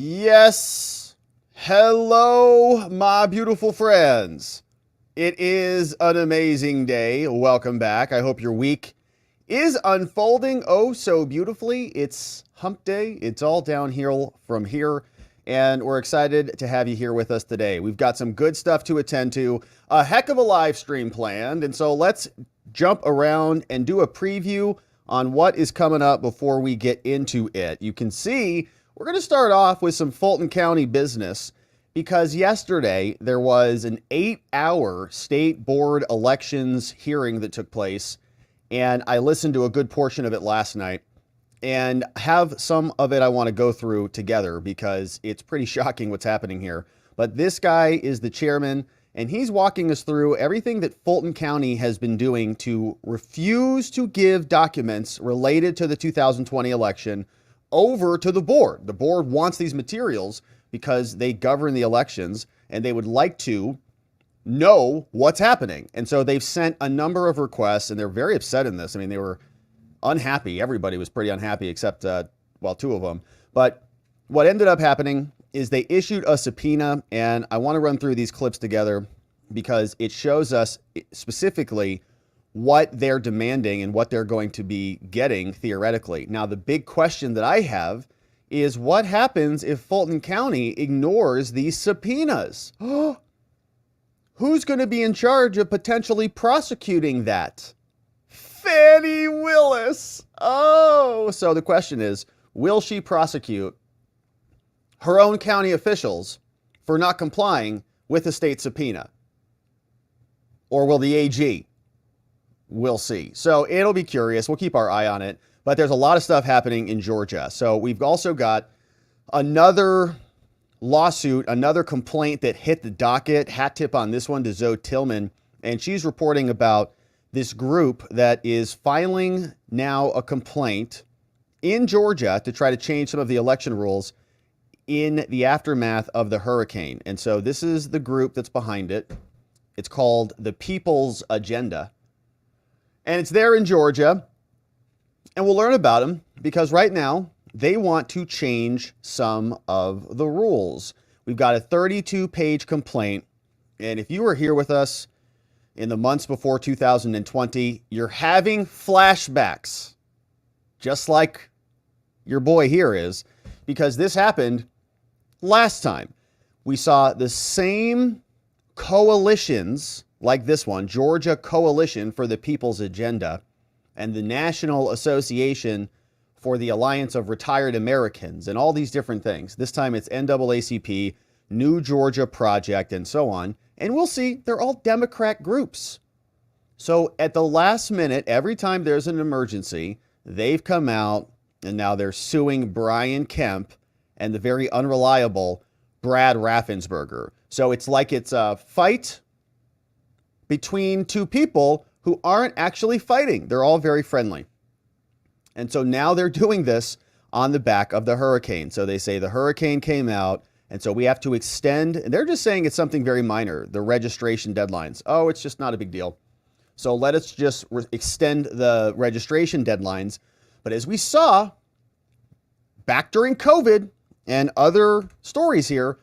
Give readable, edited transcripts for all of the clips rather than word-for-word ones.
Yes. Hello, my beautiful friends. It is an amazing day. Welcome back. I hope your week is unfolding oh so beautifully. It's hump day. It's all downhill from here. And we're excited to have you here with us today. We've got some good stuff to attend to, a heck of a live stream planned. And so let's jump around and do a preview on what is coming up before we get into it. You can see we're going to start off with some Fulton County business because yesterday there was an 8-hour state board elections hearing that took place. And I listened to a good portion of it last night and have some of it I want to go through together because it's pretty shocking what's happening here. But this guy is the chairman and he's walking us through everything that Fulton County has been doing to refuse to give documents related to the 2020 election over to the board. The board wants these materials because they govern the elections and they would like to know what's happening. And so they've sent a number of requests and they're very upset in this. I mean, they were unhappy. Everybody was pretty unhappy except, two of them. But what ended up happening is they issued a subpoena, and I want to run through these clips together because it shows us specifically what they're demanding and what they're going to be getting theoretically. Now, the big question that I have is what happens if Fulton County ignores these subpoenas? Who's going to be in charge of potentially prosecuting that? Fannie Willis. Oh, so the question is, will she prosecute her own county officials for not complying with the state subpoena? Or will the AG? We'll see. So it'll be curious. We'll keep our eye on it. But there's a lot of stuff happening in Georgia. So we've also got another lawsuit, another complaint that hit the docket. Hat tip on this one to Zoe Tillman. And she's reporting about this group that is filing now a complaint in Georgia to try to change some of the election rules in the aftermath of the hurricane. And so this is the group that's behind it. It's called the People's Agenda. And it's there in Georgia. And we'll learn about them because right now they want to change some of the rules. We've got a 32-page complaint. And if you were here with us in the months before 2020, you're having flashbacks, just like your boy here is, because this happened last time. We saw the same coalitions like this one, Georgia Coalition for the People's Agenda and the National Association for the Alliance of Retired Americans and all these different things. This time it's NAACP, New Georgia Project, and so on. And we'll see, they're all Democrat groups. So at the last minute, every time there's an emergency, they've come out and now they're suing Brian Kemp and the very unreliable Brad Raffensperger. So it's like it's a fight between two people who aren't actually fighting. They're all very friendly. And so now they're doing this on the back of the hurricane. So they say the hurricane came out, and so we have to extend, and they're just saying it's something very minor, the registration deadlines. Oh, it's just not a big deal. So let us just extend the registration deadlines. But as we saw back during COVID and other stories here,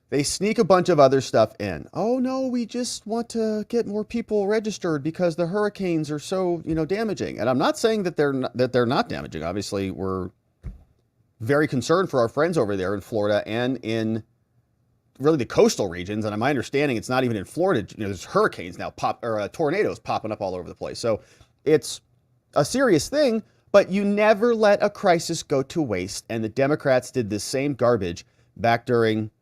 they sneak a bunch of other stuff in. Oh no, we just want to get more people registered because the hurricanes are so, damaging. And I'm not saying that they're not damaging. Obviously, we're very concerned for our friends over there in Florida and in really the coastal regions. And my understanding, it's not even in Florida. There's hurricanes now, tornadoes popping up all over the place. So it's a serious thing, but you never let a crisis go to waste. And the Democrats did the same garbage back during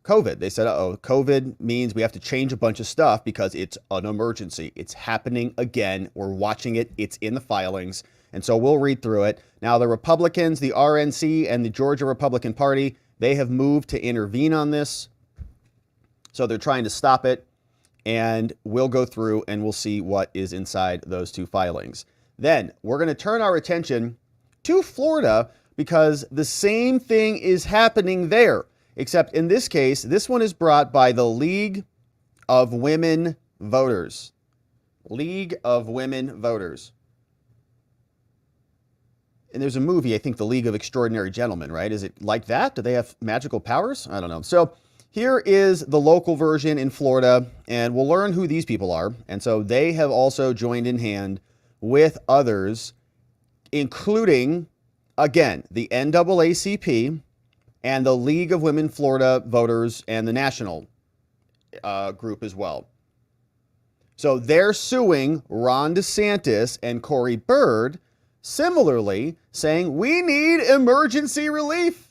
COVID. They said, COVID means we have to change a bunch of stuff because it's an emergency. It's happening again. We're watching it. It's in the filings. And so we'll read through it. Now, the Republicans, the RNC, and the Georgia Republican Party, they have moved to intervene on this. So they're trying to stop it. And we'll go through and we'll see what is inside those two filings. Then we're going to turn our attention to Florida because the same thing is happening there. Except in this case, this one is brought by the League of Women Voters. League of Women Voters. And there's a movie, I think, The League of Extraordinary Gentlemen, right? Is it like that? Do they have magical powers? I don't know. So here is the local version in Florida, and we'll learn who these people are. And so they have also joined in hand with others, including, again, the NAACP and the League of Women Florida Voters and the national group as well. So they're suing Ron DeSantis and Corey Bird, similarly saying we need emergency relief.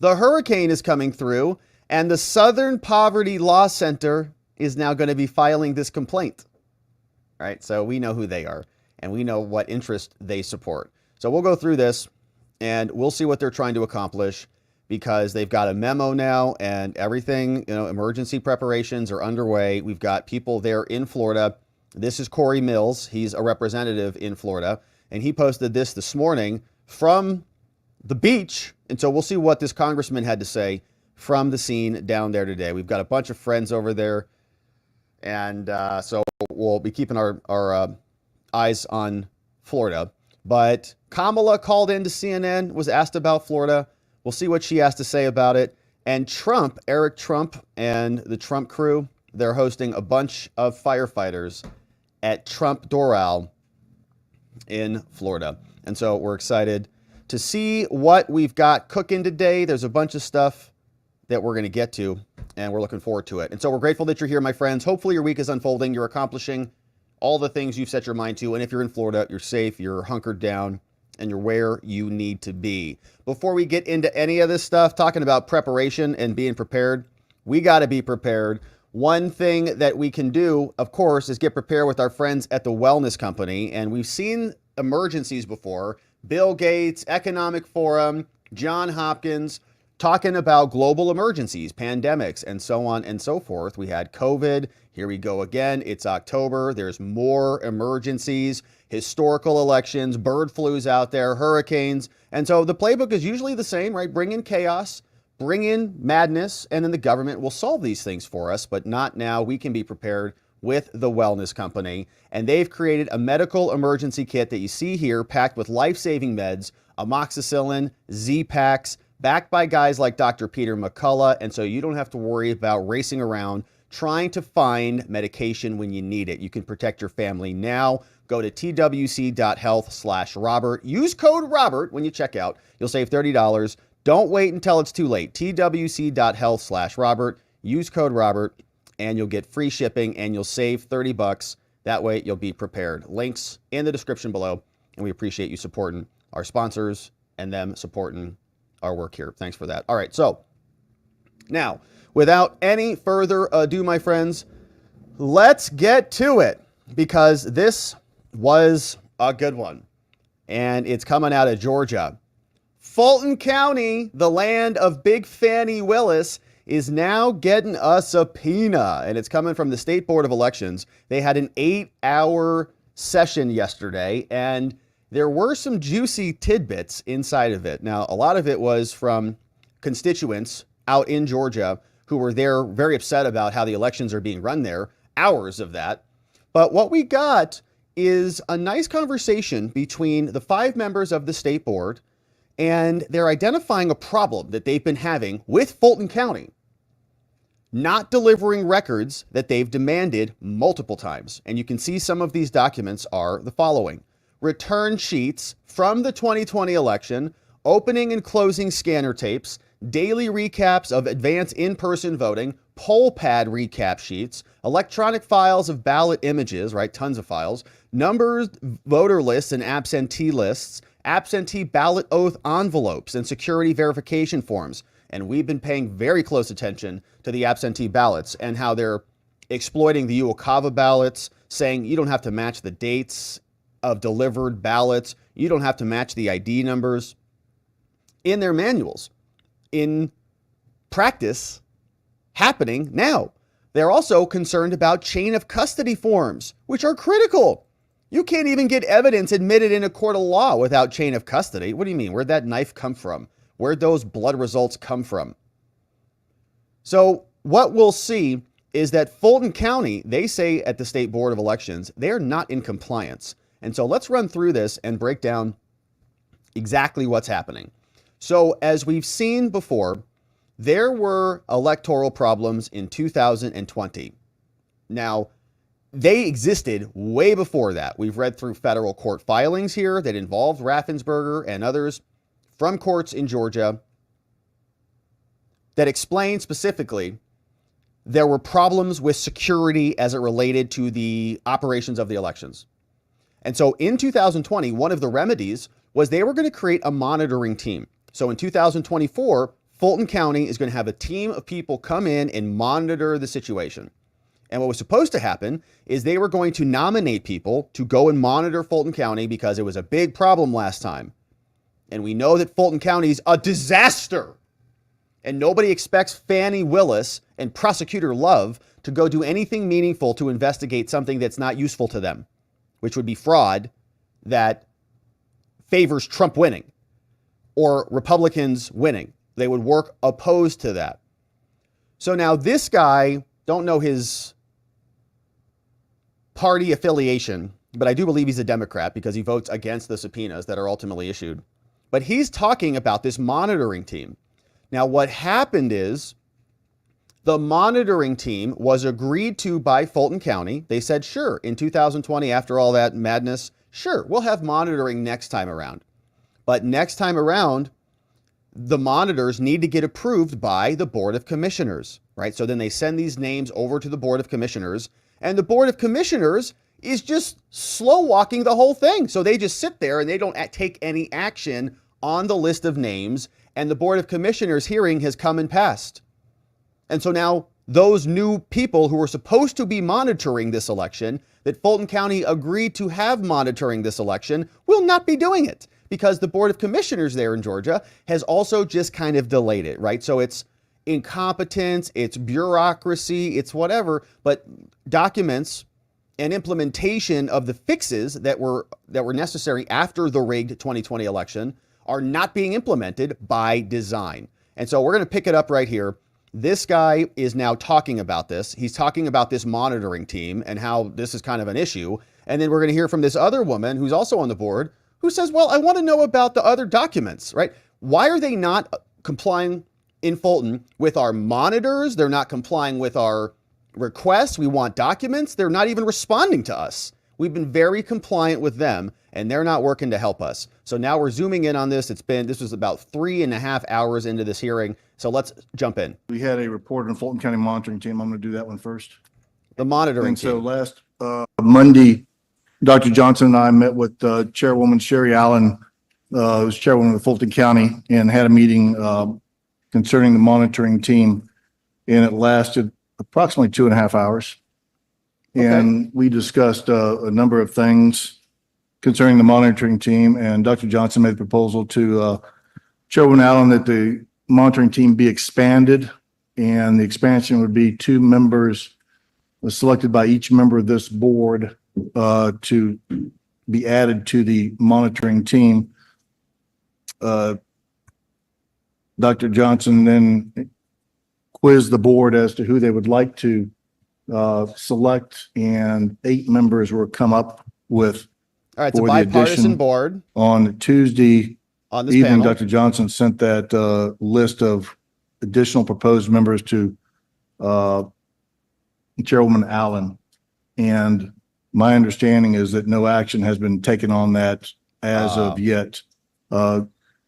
The hurricane is coming through, and the Southern Poverty Law Center is now going to be filing this complaint. All right, so we know who they are, and we know what interest they support. So we'll go through this, and we'll see what they're trying to accomplish, because they've got a memo now, and everything, emergency preparations are underway. We've got people there in Florida. This is Corey Mills. He's a representative in Florida, and he posted this morning from the beach. And so we'll see what this congressman had to say from the scene down there today. We've got a bunch of friends over there, and so we'll be keeping our eyes on Florida. But Kamala called into CNN, was asked about Florida. We'll see what she has to say about it. And Trump, Eric Trump, and the Trump crew, they're hosting a bunch of firefighters at Trump Doral in Florida. And so we're excited to see what we've got cooking today. There's a bunch of stuff that we're going to get to, and we're looking forward to it. And so we're grateful that you're here, my friends. Hopefully your week is unfolding. You're accomplishing all the things you've set your mind to. And if you're in Florida, you're safe, you're hunkered down, and you're where you need to be. Before we get into any of this stuff, talking about preparation and being prepared, we got to be prepared. One thing that we can do, of course, is get prepared with our friends at the Wellness Company. And we've seen emergencies before. Bill Gates, Economic Forum, John Hopkins, talking about global emergencies, pandemics, and so on and so forth. We had COVID. Here we go again. It's October. There's more emergencies, historical elections, bird flus out there, hurricanes. And so the playbook is usually the same, right? Bring in chaos, bring in madness, and then the government will solve these things for us, but not now. We can be prepared with the Wellness Company. And they've created a medical emergency kit that you see here, packed with life-saving meds, amoxicillin, Z-Paks, backed by guys like Dr. Peter McCullough. And so you don't have to worry about racing around trying to find medication when you need it. You can protect your family now. Go to twc.health/Robert. Use code Robert when you check out. You'll save $30. Don't wait until it's too late. twc.health/Robert. Use code Robert, and you'll get free shipping, and you'll save $30. That way you'll be prepared. Links in the description below, and we appreciate you supporting our sponsors and them supporting our work here. Thanks for that. All right, so now, without any further ado, my friends, let's get to it, because this was a good one, and it's coming out of Georgia. Fulton County, the land of Big Fannie Willis, is now getting a subpoena, and it's coming from the State Board of Elections. They had an 8-hour session yesterday, and there were some juicy tidbits inside of it. Now, a lot of it was from constituents out in Georgia who were there very upset about how the elections are being run there, hours of that. But what we got is a nice conversation between the 5 members of the state board, and they're identifying a problem that they've been having with Fulton County, not delivering records that they've demanded multiple times. And you can see some of these documents are the following: return sheets from the 2020 election, opening and closing scanner tapes, daily recaps of advance in-person voting, poll pad recap sheets, electronic files of ballot images, right? Tons of files, numbers, voter lists and absentee lists, absentee ballot oath envelopes, and security verification forms. And we've been paying very close attention to the absentee ballots and how they're exploiting the UOCAVA ballots, saying you don't have to match the dates of delivered ballots. You don't have to match the ID numbers in their manuals. In practice, happening now. They're also concerned about chain of custody forms, which are critical. You can't even get evidence admitted in a court of law without chain of custody. What do you mean? Where'd that knife come from? Where'd those blood results come from? So what we'll see is that Fulton County, they say at the State Board of Elections, they're not in compliance. And so let's run through this and break down exactly what's happening. So as we've seen before, there were electoral problems in 2020. Now, they existed way before that. We've read through federal court filings here that involved Raffensperger and others from courts in Georgia that explain specifically there were problems with security as it related to the operations of the elections. And so in 2020, one of the remedies was they were going to create a monitoring team. So in 2024, Fulton County is going to have a team of people come in and monitor the situation. And what was supposed to happen is they were going to nominate people to go and monitor Fulton County because it was a big problem last time. And we know that Fulton County is a disaster. And nobody expects Fannie Willis and Prosecutor Love to go do anything meaningful to investigate something that's not useful to them, which would be fraud that favors Trump winning or Republicans winning. They would work opposed to that. So now this guy, don't know his party affiliation, but I do believe he's a Democrat because he votes against the subpoenas that are ultimately issued. But he's talking about this monitoring team. Now, what happened is the monitoring team was agreed to by Fulton County. They said, sure, in 2020, after all that madness, sure, we'll have monitoring next time around. But next time around, the monitors need to get approved by the Board of Commissioners, right? So then they send these names over to the Board of Commissioners, and the Board of Commissioners is just slow walking the whole thing. So they just sit there and they don't take any action on the list of names, and the Board of Commissioners hearing has come and passed. And so now those new people who were supposed to be monitoring this election, that Fulton County agreed to have monitoring this election, will not be doing it because the Board of Commissioners there in Georgia has also just kind of delayed it, right? So it's incompetence, it's bureaucracy, it's whatever, but documents and implementation of the fixes that were necessary after the rigged 2020 election are not being implemented by design. And so we're going to pick it up right here. This guy is now talking about this. He's talking about this monitoring team and how this is kind of an issue. And then we're going to hear from this other woman who's also on the board who says, well, I want to know about the other documents, right? Why are they not complying in Fulton with our monitors? They're not complying with our requests. We want documents. They're not even responding to us. We've been very compliant with them and they're not working to help us. So now we're zooming in on this. This was about 3.5 hours into this hearing. So let's jump in. We had a report on the Fulton County monitoring team. I'm going to do that one first. The monitoring team. So last Monday, Dr. Johnson and I met with Chairwoman Sherry Allen, who's chairwoman of Fulton County, and had a meeting concerning the monitoring team. And it lasted approximately 2.5 hours. Okay. And we discussed a number of things concerning the monitoring team. And Dr. Johnson made a proposal to Chairwoman Allen that the monitoring team be expanded, and the expansion would be 2 members selected by each member of this board to be added to the monitoring team. Dr. Johnson then quizzed the board as to who they would like to select, and 8 members were come up with. All right, it's a bipartisan board. On Tuesday on this evening, panel, Dr. Johnson sent that list of additional proposed members to Chairwoman Allen. And my understanding is that no action has been taken on that as of yet.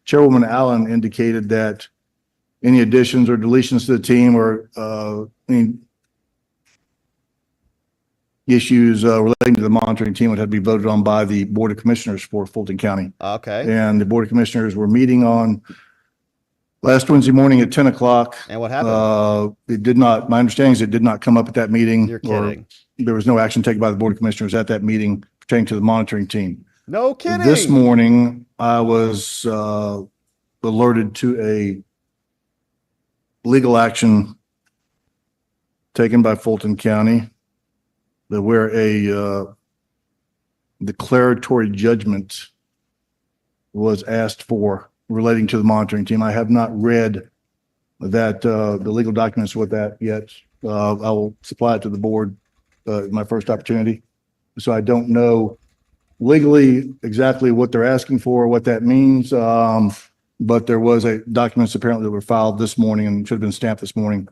Chairwoman Allen indicated that any additions or deletions to the team or any issues relating to the monitoring team would have to be voted on by the Board of Commissioners for Fulton County. Okay. And the Board of Commissioners were meeting on last Wednesday morning at 10 o'clock. And what happened? It did not, my understanding is it did not come up at that meeting. You're kidding. There was no action taken by the Board of Commissioners at that meeting pertaining to the monitoring team. No kidding. This morning, I was alerted to a legal action taken by Fulton County where a declaratory judgment was asked for relating to the monitoring team. I have not read that the legal documents with that yet. I will supply it to the board my first opportunity. So I don't know legally exactly what they're asking for, what that means. But there was documents apparently that were filed this morning and should have been stamped this morning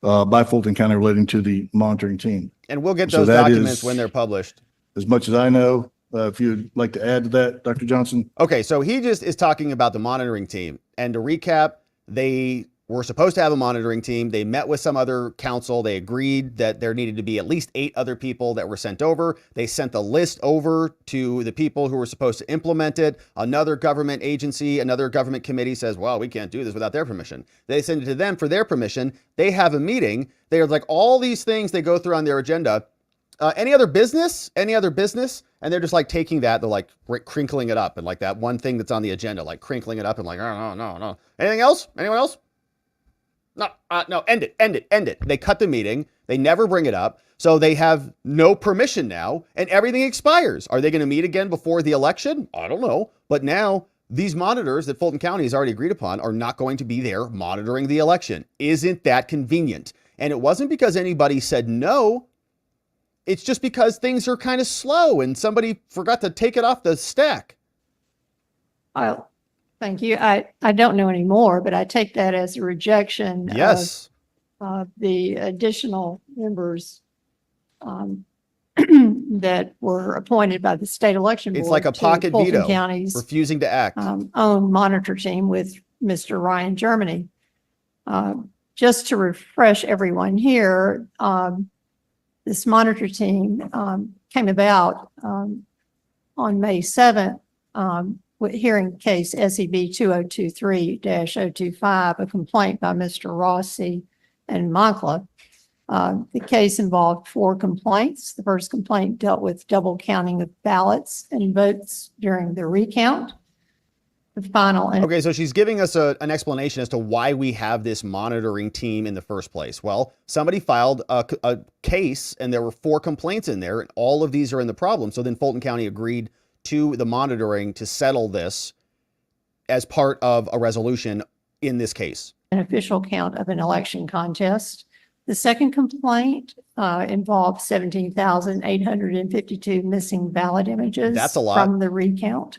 by Fulton County relating to the monitoring team. And we'll get So those that documents is, when they're published. as much as I know, if you'd like to add to that, Dr. Johnson. Okay, so he just is talking about the monitoring team. And to recap, they were supposed to have a monitoring team. They met with some other council. They agreed that there needed to be at least 8 other people that were sent over. They sent the list over to the people who were supposed to implement it. Another government agency, another government committee says, well, we can't do this without their permission. They send it to them for their permission. They have a meeting. They're like all these things they go through on their agenda. Any other business? Any other business? And they're just like taking that, they're like crinkling it up and like that one thing that's on the agenda, like crinkling it up and like, oh, no. Anything else? Anyone else? No, end it. They cut the meeting. They never bring it up. So they have no permission now and everything expires. Are they going to meet again before the election? I don't know. But now these monitors that Fulton County has already agreed upon are not going to be there monitoring the election. Isn't that convenient? And it wasn't because anybody said no. It's just because things are kind of slow and somebody forgot to take it off the stack. Oh, thank you. I don't know anymore, but I take that as a rejection. Yes. Of the additional members that were appointed by the state election board. It's like a pocket Fulton veto, County's refusing to act. own monitor team with Mr. Ryan Germany. Just to refresh everyone here, this monitor team came about on May 7th with hearing case SEB 2023-025, a complaint by Mr. Rossi and Moncla. The case involved 4 complaints. The first complaint dealt with double counting of ballots and votes during the recount. The final. Okay, so she's giving us an explanation as to why we have this monitoring team in the first place. Well, somebody filed a case and there were 4 complaints in there and all of these are in the problem. So then Fulton County agreed to the monitoring to settle this as part of a resolution in this case. An official count of an election contest. The second complaint involved 17,852 missing ballot images. That's a lot. From the recount.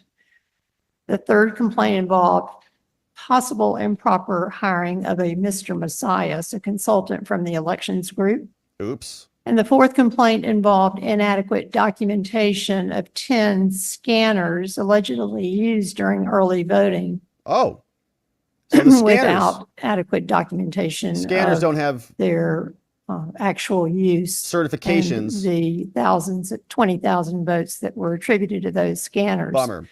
The third complaint involved possible improper hiring of a Mr. Messias, a consultant from the elections group. Oops. And the fourth complaint involved inadequate documentation of 10 scanners allegedly used during early voting. Oh, so the scanners. Without adequate documentation. Scanners don't have their actual use. certifications. The 20,000 votes that were attributed to those scanners. Bummer.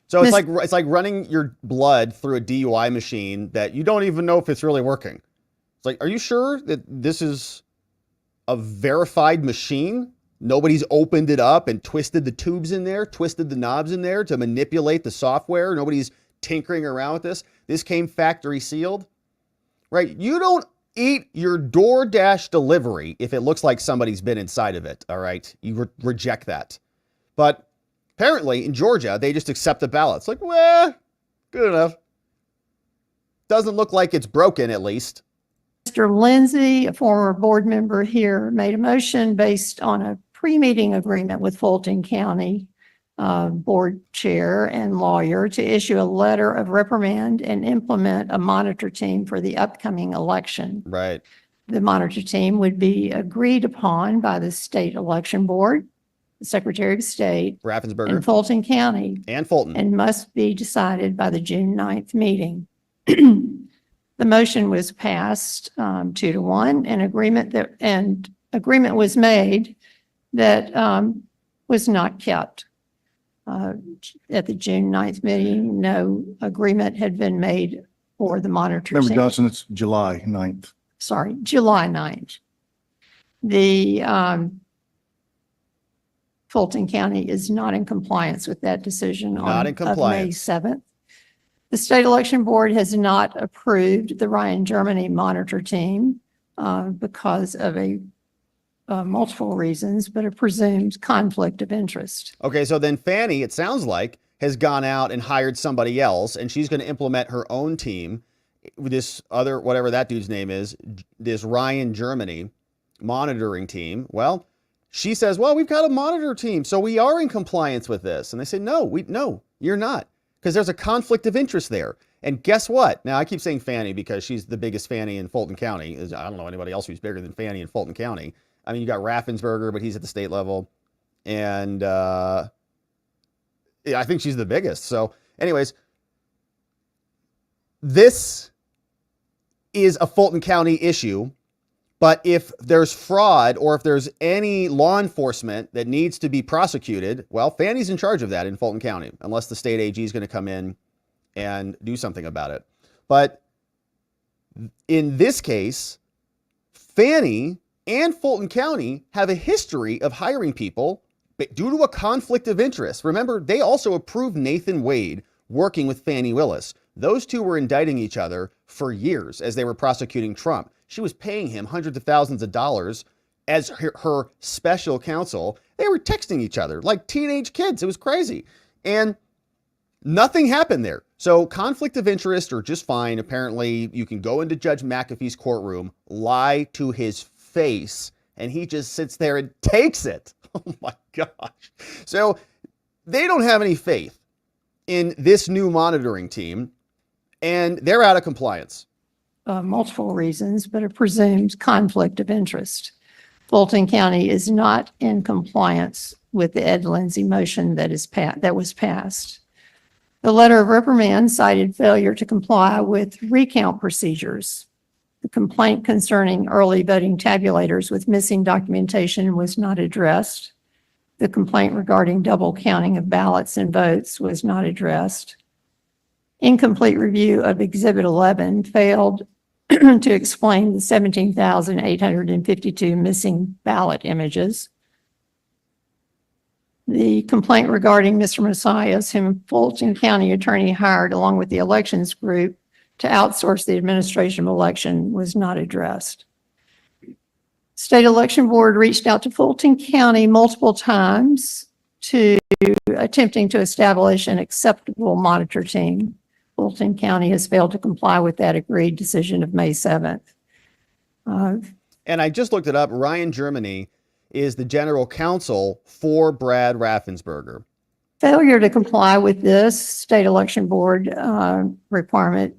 So it's like running your blood through a DUI machine that you don't even know if it's really working. It's like, are you sure that this is a verified machine? Nobody's opened it up and twisted the tubes in there, twisted the knobs in there to manipulate the software. Nobody's tinkering around with this. This came factory sealed, right? You don't eat your DoorDash delivery if it looks like somebody's been inside of it. All right. You reject that. But apparently in Georgia, they just accept the ballots. Like, well, good enough. Doesn't look like it's broken, at least. Mr. Lindsay, a former board member here, made a motion based on a pre-meeting agreement with Fulton County board chair and lawyer to issue a letter of reprimand and implement a monitor team for the upcoming election. Right. The monitor team would be agreed upon by the state election board, the Secretary of State, Raffensperger, and Fulton County, and Fulton, and must be decided by the June 9th meeting. The motion was passed 2-1, and agreement was made that was not kept. At the June 9th meeting, no agreement had been made for the monitor. Member Johnson, it's July 9th. Sorry, July 9th. The Fulton County is not in compliance with that decision of May 7th. The state election board has not approved the Ryan Germany monitor team because of multiple reasons, but a presumed conflict of interest. Okay, so then Fannie, it sounds like, has gone out and hired somebody else, and she's going to implement her own team. This other, whatever that dude's name is, this Ryan Germany monitoring team. Well, she says, well, we've got a monitor team, so we are in compliance with this. And they say, no, you're not, because there's a conflict of interest there. And guess what? Now, I keep saying Fannie because she's the biggest Fannie in Fulton County. I don't know anybody else who's bigger than Fannie in Fulton County. I mean, you got Raffensperger, but he's at the state level. And yeah, I think she's the biggest. So anyways, this is a Fulton County issue. But if there's fraud or if there's any law enforcement that needs to be prosecuted, well, Fannie's in charge of that in Fulton County, unless the state AG is going to come in and do something about it. But in this case, Fannie and Fulton County have a history of hiring people due to a conflict of interest. Remember, they also approved Nathan Wade working with Fannie Willis. Those two were indicting each other for years as they were prosecuting Trump. She was paying him hundreds of thousands of dollars as her special counsel. They were texting each other like teenage kids. It was crazy. And nothing happened there. So conflict of interest are just fine. Apparently, you can go into Judge McAfee's courtroom, lie to his face, and he just sits there and takes it. Oh my gosh. So they don't have any faith in this new monitoring team, and they're out of compliance. Multiple reasons, but a presumed conflict of interest. Fulton County is not in compliance with the Ed Lindsay motion that was passed. The letter of reprimand cited failure to comply with recount procedures. The complaint concerning early voting tabulators with missing documentation was not addressed. The complaint regarding double counting of ballots and votes was not addressed. Incomplete review of Exhibit 11 failed to explain the 17,852 missing ballot images. The complaint regarding Mr. Messias, whom Fulton County attorney hired along with the elections group to outsource the administration of election, was not addressed. State Election Board reached out to Fulton County multiple times to attempting to establish an acceptable monitor team. Fulton County has failed to comply with that agreed decision of May 7th. And I just looked it up. Ryan Germany is the general counsel for Brad Raffensperger. Failure to comply with this state election board requirement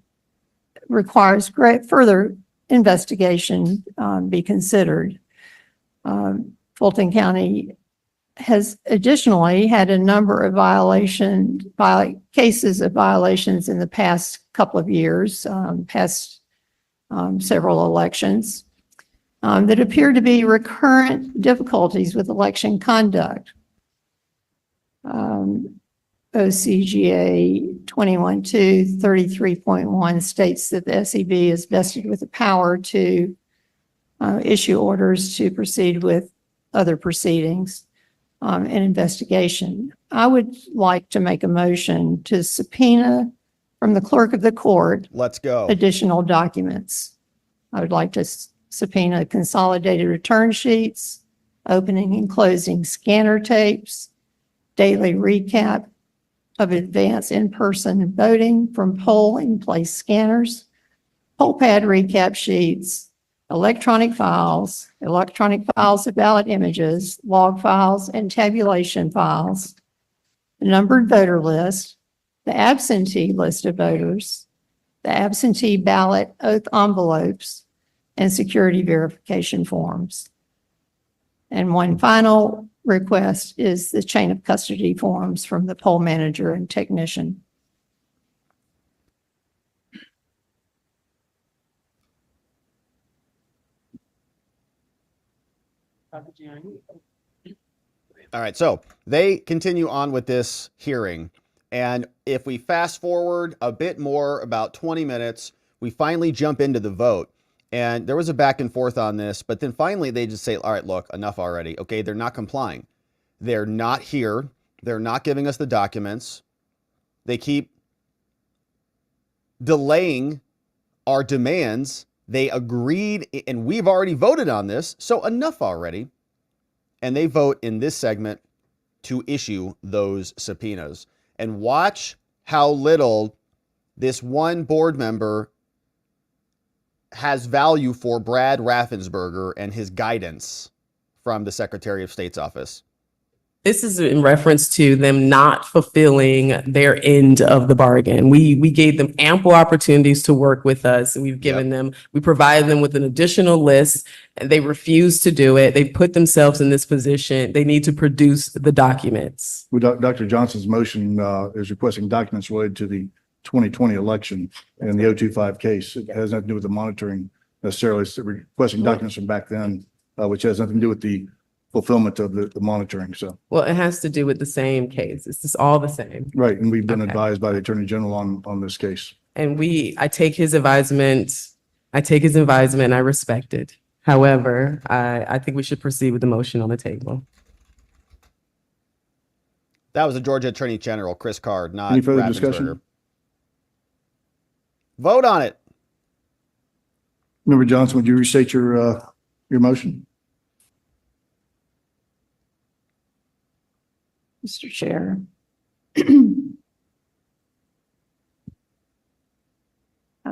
requires further investigation be considered. Fulton County has additionally had a number of cases of violations in the past couple of years, past several elections, that appear to be recurrent difficulties with election conduct. OCGA 21-233.1 states that the SEB is vested with the power to issue orders to proceed with other proceedings and investigation. I would like to make a motion to subpoena from the clerk of the court. Let's go. Additional documents. I would like to subpoena consolidated return sheets, opening and closing scanner tapes, daily recap of advanced in-person voting from polling place scanners, poll pad recap sheets, electronic files of ballot images, log files, and tabulation files, the numbered voter list, the absentee list of voters, the absentee ballot oath envelopes, and security verification forms. And one final request is the chain of custody forms from the poll manager and technician. All right, so they continue on with this hearing. And if we fast forward a bit more, about 20 minutes, we finally jump into the vote. And there was a back and forth on this, but then finally they just say, all right, look, enough already. Okay, they're not complying. They're not here. They're not giving us the documents. They keep delaying our demands. They agreed, and we've already voted on this, so enough already. And they vote in this segment to issue those subpoenas. And watch how little this one board member has value for Brad Raffensperger and his guidance from the Secretary of State's office? This is in reference to them not fulfilling their end of the bargain. We gave them ample opportunities to work with us. We provided them with an additional list, and they refused to do it. They put themselves in this position. They need to produce the documents. Well, Dr. Johnson's motion is requesting documents related to the 2020 election and the 025 case. It has nothing to do with the monitoring necessarily. It's requesting documents from back then, which has nothing to do with the fulfillment of the monitoring. So, Well, it has to do with the same case. It's just all the same. right. And we've been Okay. advised by the Attorney General on this case. And I take his advisement. I respect it. However, I think we should proceed with the motion on the table. That was the Georgia Attorney General, Chris Card, not Any further Raffensperger. discussion? Vote on it. Member Johnson, would you restate your motion? Mr. Chair. I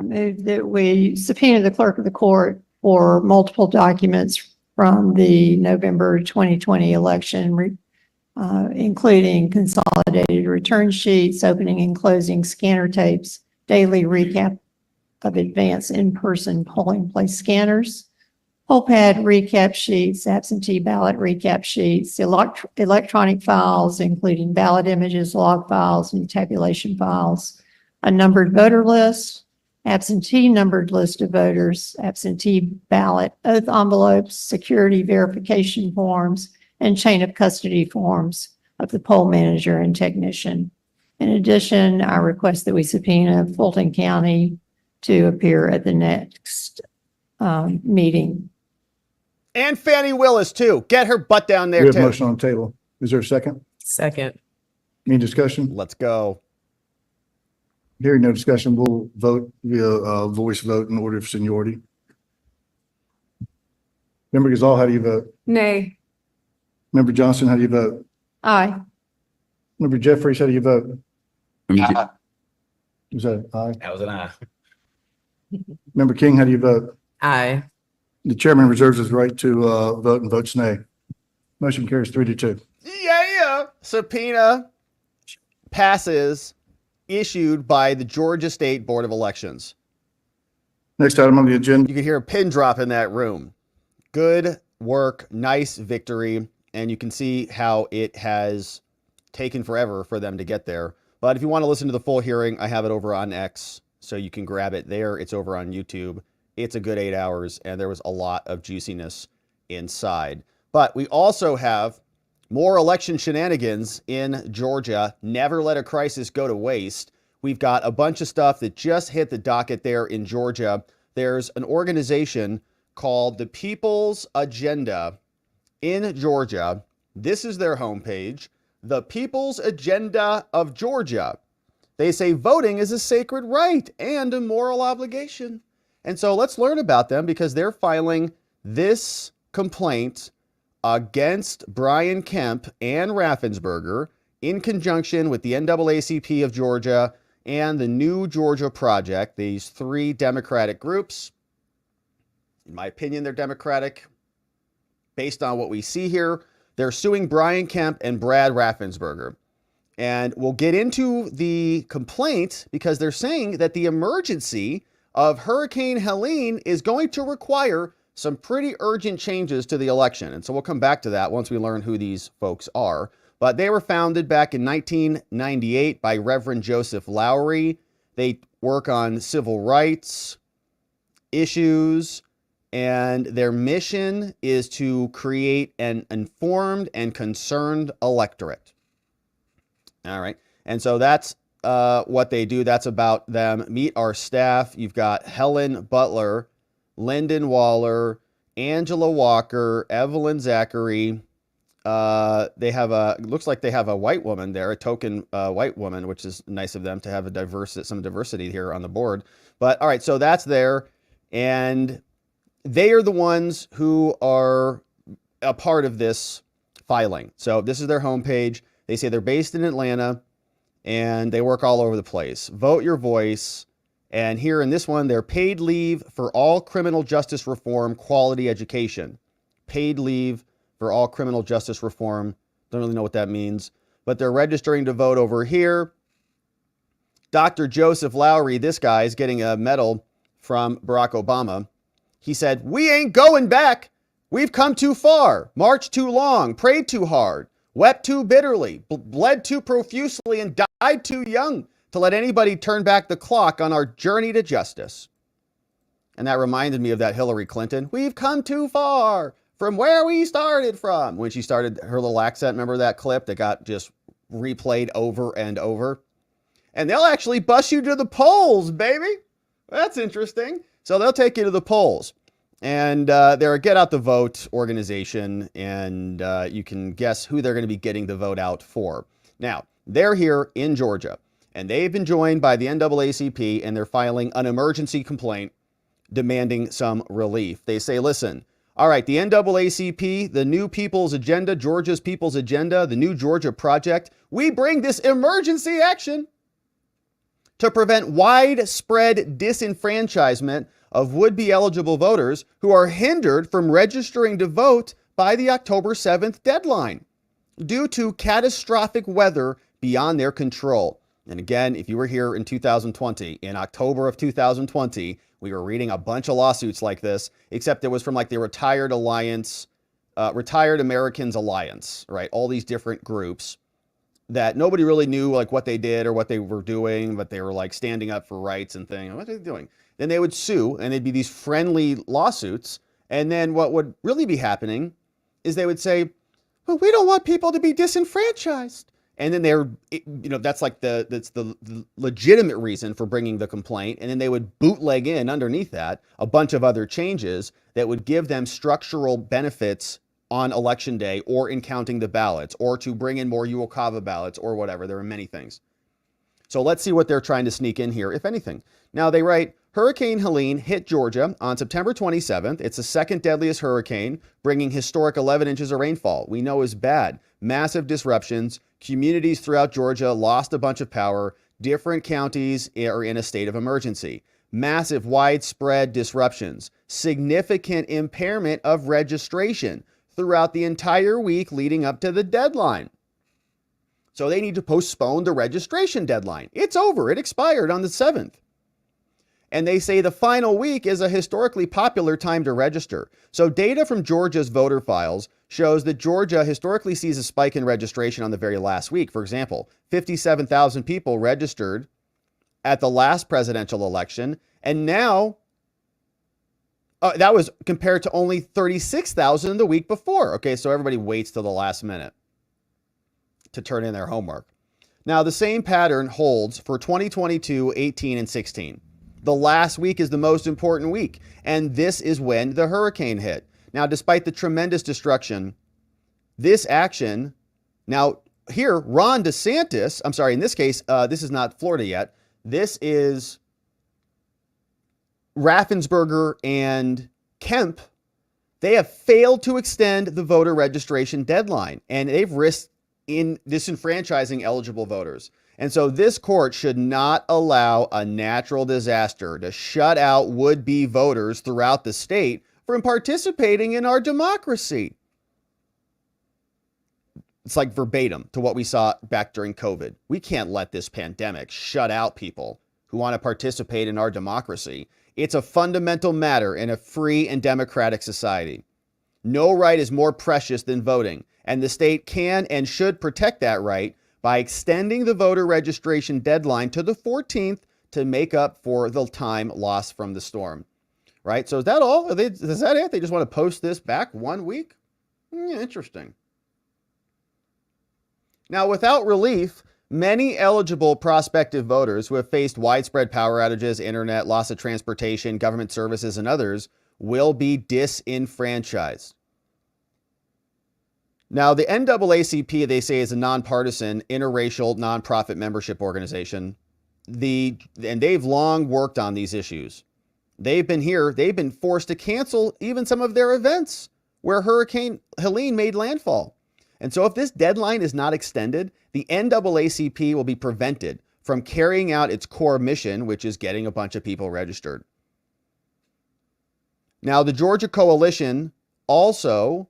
move that we subpoena the clerk of the court for multiple documents from the November 2020 election, including consolidated return sheets, opening and closing scanner tapes, daily recap of advanced in-person polling place scanners, poll pad recap sheets, absentee ballot recap sheets, electronic files, including ballot images, log files, and tabulation files, a numbered voter list, absentee numbered list of voters, absentee ballot oath envelopes, security verification forms, and chain of custody forms of the poll manager and technician. In addition, I request that we subpoena Fulton County to appear at the next meeting. And Fannie Willis, too. Get her butt down there, We have a too. motion on the table. Is there a second? Second. Any discussion? Let's go. Hearing no discussion, we'll vote via voice vote in order of seniority. Member Gazal, how do you vote? Nay. Member Johnson, how do you vote? Aye. Member Jeffries, how do you vote? Aye. Was that aye? That was an aye. Member King, how do you vote? Aye. The chairman reserves his right to vote and votes nay. Motion carries 3-2. Yeah. Subpoena passes, issued by the Georgia State Board of Elections. Next item on the agenda. You can hear a pin drop in that room. Good work, nice victory, and you can see how it has taken forever for them to get there. But if you want to listen to the full hearing, I have it over on X, so you can grab it there. It's over on YouTube. It's a good 8 hours, and there was a lot of juiciness inside. But we also have more election shenanigans in Georgia. Never let a crisis go to waste. We've got a bunch of stuff that just hit the docket there in Georgia. There's an organization called the People's Agenda in Georgia. This is their homepage, the People's Agenda of Georgia. They say voting is a sacred right and a moral obligation. And so let's learn about them because they're filing this complaint against Brian Kemp and Raffensperger in conjunction with the NAACP of Georgia and the New Georgia Project, these three Democratic groups. In my opinion, they're Democratic. Based on what we see here, they're suing Brian Kemp and Brad Raffensperger. And we'll get into the complaint because they're saying that the emergency of Hurricane Helene is going to require some pretty urgent changes to the election. And so we'll come back to that once we learn who these folks are. But they were founded back in 1998 by Reverend Joseph Lowry. They work on civil rights issues, and their mission is to create an informed and concerned electorate. All right. And so that's what they do. That's about them. Meet our staff. You've got Helen Butler, Lyndon Waller, Angela Walker, Evelyn Zachary. They have looks like they have a white woman there, a token white woman, which is nice of them to have some diversity here on the board. But all right, so that's there. And they are the ones who are a part of this filing. So this is their homepage. They say they're based in Atlanta and they work all over the place. Vote your voice. And here in this one, they're paid leave for all criminal justice reform, quality education. Paid leave for all criminal justice reform. Don't really know what that means, but they're registering to vote over here. Dr. Joseph Lowry, this guy, is getting a medal from Barack Obama. He said, "We ain't going back. We've come too far, marched too long, prayed too hard, wept too bitterly, bled too profusely, and died too young to let anybody turn back the clock on our journey to justice." And that reminded me of that Hillary Clinton, "We've come too far from where we started from," when she started her little accent. Remember that clip that got just replayed over and over? And they'll actually bus you to the polls, baby. That's interesting. So they'll take you to the polls. And they're a get out the vote organization. And you can guess who they're going to be getting the vote out for. Now, they're here in Georgia. And they've been joined by the NAACP. And they're filing an emergency complaint demanding some relief. They say, listen, all right, the NAACP, the New People's Agenda, Georgia's People's Agenda, the New Georgia Project, we bring this emergency action to prevent widespread disenfranchisement of would-be eligible voters who are hindered from registering to vote by the October 7th deadline due to catastrophic weather beyond their control. And again, if you were here in 2020, in October of 2020, we were reading a bunch of lawsuits like this, except it was from like the Retired Americans Alliance, right? All these different groups that nobody really knew like what they did or what they were doing, but they were like standing up for rights and things. What are they doing? Then they would sue, and they'd be these friendly lawsuits. And then what would really be happening is they would say, well, we don't want people to be disenfranchised. And then they're, that's like that's the legitimate reason for bringing the complaint. And then they would bootleg in underneath that a bunch of other changes that would give them structural benefits on election day or in counting the ballots or to bring in more UOCAVA ballots or whatever. There are many things. So let's see what they're trying to sneak in here, if anything. Now they write, Hurricane Helene hit Georgia on September 27th. It's the second deadliest hurricane, bringing historic 11 inches of rainfall. We know is bad. Massive disruptions. Communities throughout Georgia lost a bunch of power. Different counties are in a state of emergency. Massive widespread disruptions. Significant impairment of registration throughout the entire week leading up to the deadline. So they need to postpone the registration deadline. It's over. It expired on the 7th. And they say the final week is a historically popular time to register. So data from Georgia's voter files shows that Georgia historically sees a spike in registration on the very last week. For example, 57,000 people registered at the last presidential election. And now that was compared to only 36,000 the week before. Okay, so everybody waits till the last minute to turn in their homework. Now, the same pattern holds for 2022, 18, and 16. The last week is the most important week, and this is when the hurricane hit. Now, despite the tremendous destruction, this action, now here, Ron DeSantis, I'm sorry, in this case, this is not Florida yet. This is Raffensperger and Kemp. They have failed to extend the voter registration deadline, and they've risked in disenfranchising eligible voters. And so this court should not allow a natural disaster to shut out would-be voters throughout the state from participating in our democracy. It's like verbatim to what we saw back during COVID. We can't let this pandemic shut out people who want to participate in our democracy. It's a fundamental matter in a free and democratic society. No right is more precious than voting, and the state can and should protect that right by extending the voter registration deadline to the 14th to make up for the time lost from the storm. Right? So is that all? Is that it? They just want to post this back 1 week? Interesting. Now, without relief, many eligible prospective voters who have faced widespread power outages, internet, loss of transportation, government services, and others will be disenfranchised. Now, the NAACP, they say, is a nonpartisan, interracial, nonprofit membership organization. And they've long worked on these issues. They've been forced to cancel even some of their events where Hurricane Helene made landfall. And so if this deadline is not extended, the NAACP will be prevented from carrying out its core mission, which is getting a bunch of people registered. Now, the Georgia Coalition also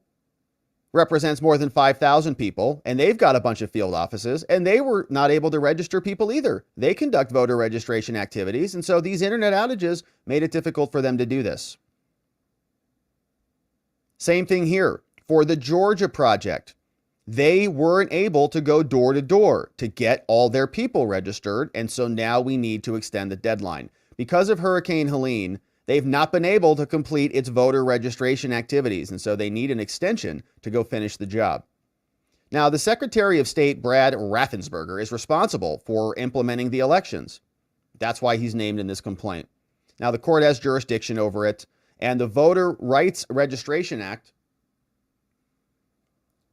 represents more than 5,000 people, and they've got a bunch of field offices, and they were not able to register people either. They conduct voter registration activities, and so these internet outages made it difficult for them to do this. Same thing here for the Georgia project. They weren't able to go door to door to get all their people registered, and so now we need to extend the deadline. Because of Hurricane Helene, they've not been able to complete its voter registration activities, and so they need an extension to go finish the job. Now, the Secretary of State, Brad Raffensperger, is responsible for implementing the elections. That's why he's named in this complaint. Now, the court has jurisdiction over it, and the Voter Rights Registration Act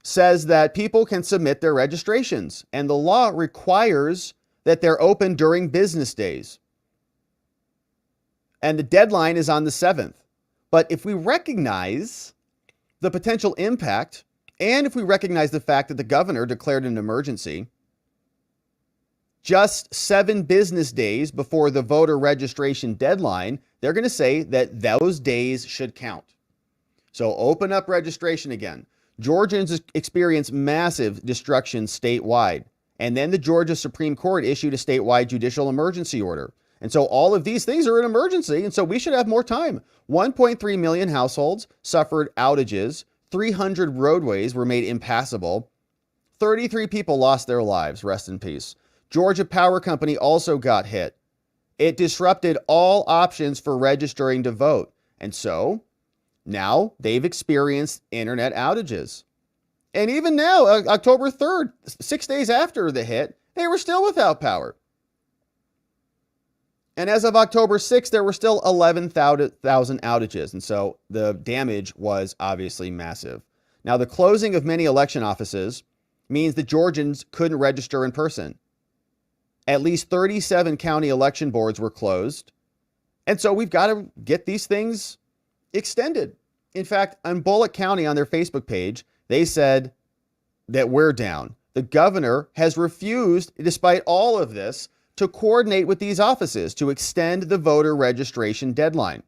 says that people can submit their registrations, and the law requires that they're open during business days. And the deadline is on the 7th. But if we recognize the potential impact, and if we recognize the fact that the governor declared an emergency just 7 business days before the voter registration deadline, they're going to say that those days should count. So open up registration again. Georgians experienced massive destruction statewide. And then the Georgia Supreme Court issued a statewide judicial emergency order. And so all of these things are an emergency, and so we should have more time. 1.3 million households suffered outages. 300 roadways were made impassable. 33 people lost their lives. Rest in peace. Georgia Power Company also got hit. It disrupted all options for registering to vote. And so now they've experienced internet outages. And even now, October 3rd, 6 days after the hit, they were still without power. And as of October 6th, there were still 11,000 outages. And so the damage was obviously massive. Now, the closing of many election offices means that Georgians couldn't register in person. At least 37 county election boards were closed. And so we've got to get these things extended. In fact, on Bullock County, on their Facebook page, they said that we're down. The governor has refused, despite all of this, to coordinate with these offices to extend the voter registration deadline,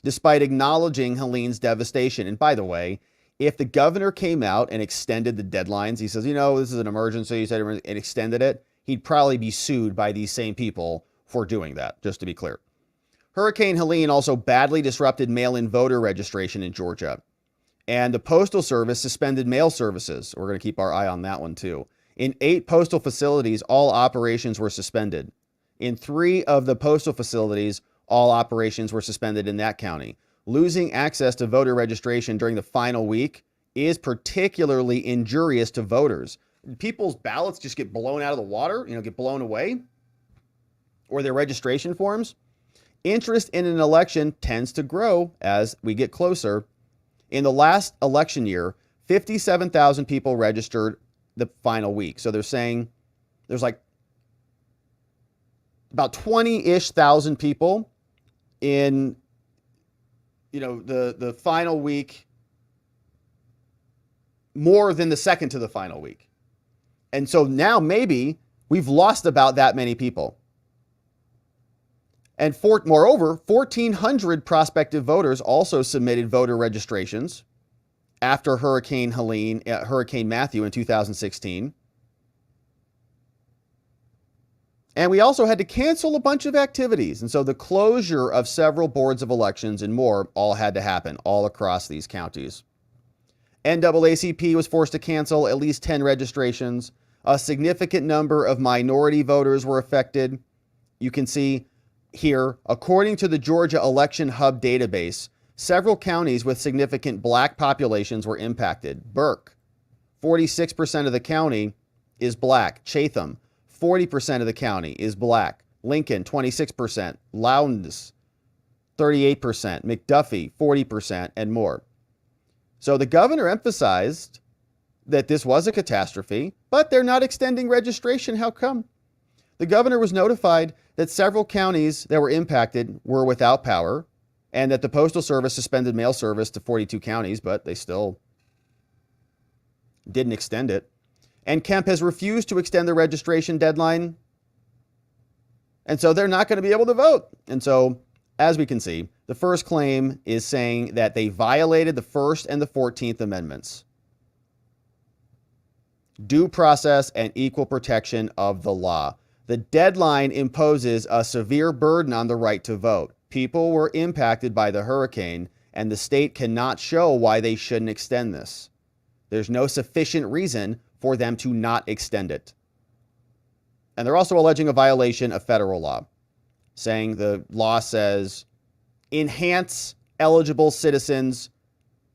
despite acknowledging Helene's devastation. And by the way, if the governor came out and extended the deadlines, he says, you know, this is an emergency, he said, and extended it, he'd probably be sued by these same people for doing that, just to be clear. Hurricane Helene also badly disrupted mail-in voter registration in Georgia. And the Postal Service suspended mail services. We're going to keep our eye on that one too. In 8 postal facilities, all operations were suspended. In 3 of the postal facilities, all operations were suspended in that county. Losing access to voter registration during the final week is particularly injurious to voters. People's ballots just get blown out of the water, get blown away, or their registration forms. Interest in an election tends to grow as we get closer. In the last election year, 57,000 people registered the final week. So they're saying there's like about 20-ish thousand people in, the final week, more than the second to the final week. And so now maybe we've lost about that many people. And moreover, 1,400 prospective voters also submitted voter registrations after Hurricane Matthew in 2016. And we also had to cancel a bunch of activities. And so the closure of several boards of elections and more all had to happen all across these counties. NAACP was forced to cancel at least 10 registrations. A significant number of minority voters were affected. You can see here, according to the Georgia Election Hub database, several counties with significant black populations were impacted. Burke, 46% of the county is black. Chatham, 40% of the county is black. Lincoln, 26%. Lowndes, 38%. McDuffie, 40%, and more. So the governor emphasized that this was a catastrophe, but they're not extending registration. How come? The governor was notified that several counties that were impacted were without power and that the Postal Service suspended mail service to 42 counties, but they still didn't extend it. And Kemp has refused to extend the registration deadline. And so they're not going to be able to vote. And so, as we can see, the first claim is saying that they violated the First and the 14th Amendments. due process, and equal protection of the law. The deadline imposes a severe burden on the right to vote. People were impacted by the hurricane, and the state cannot show why they shouldn't extend this. There's no sufficient reason for them to not extend it. And they're also alleging a violation of federal law, saying the law says enhance eligible citizens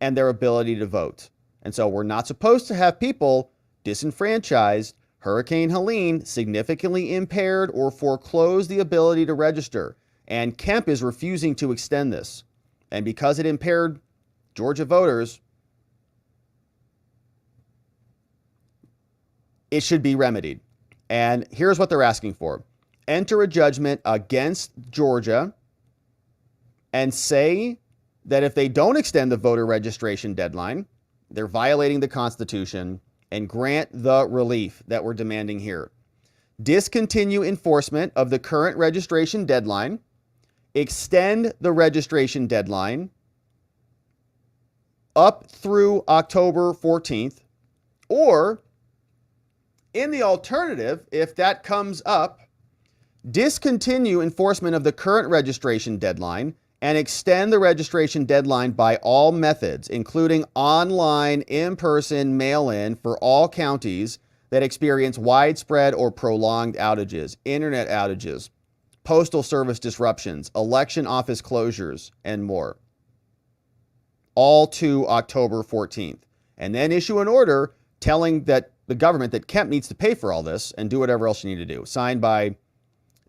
and their ability to vote. And so we're not supposed to have people disenfranchised. Hurricane Helene significantly impaired or foreclosed the ability to register. And Kemp is refusing to extend this. And because it impaired Georgia voters, it should be remedied. And here's what they're asking for. Enter a judgment against Georgia and say that if they don't extend the voter registration deadline, they're violating the Constitution, and grant the relief that we're demanding here. Discontinue enforcement of the current registration deadline, extend the registration deadline up through October 14th, or in the alternative, if that comes up, discontinue enforcement of the current registration deadline and extend the registration deadline by all methods, including online, in-person, mail-in for all counties that experience widespread or prolonged outages, internet outages, postal service disruptions, election office closures, and more. All to October 14th. And then issue an order telling that the government that Kemp needs to pay for all this and do whatever else you need to do. Signed by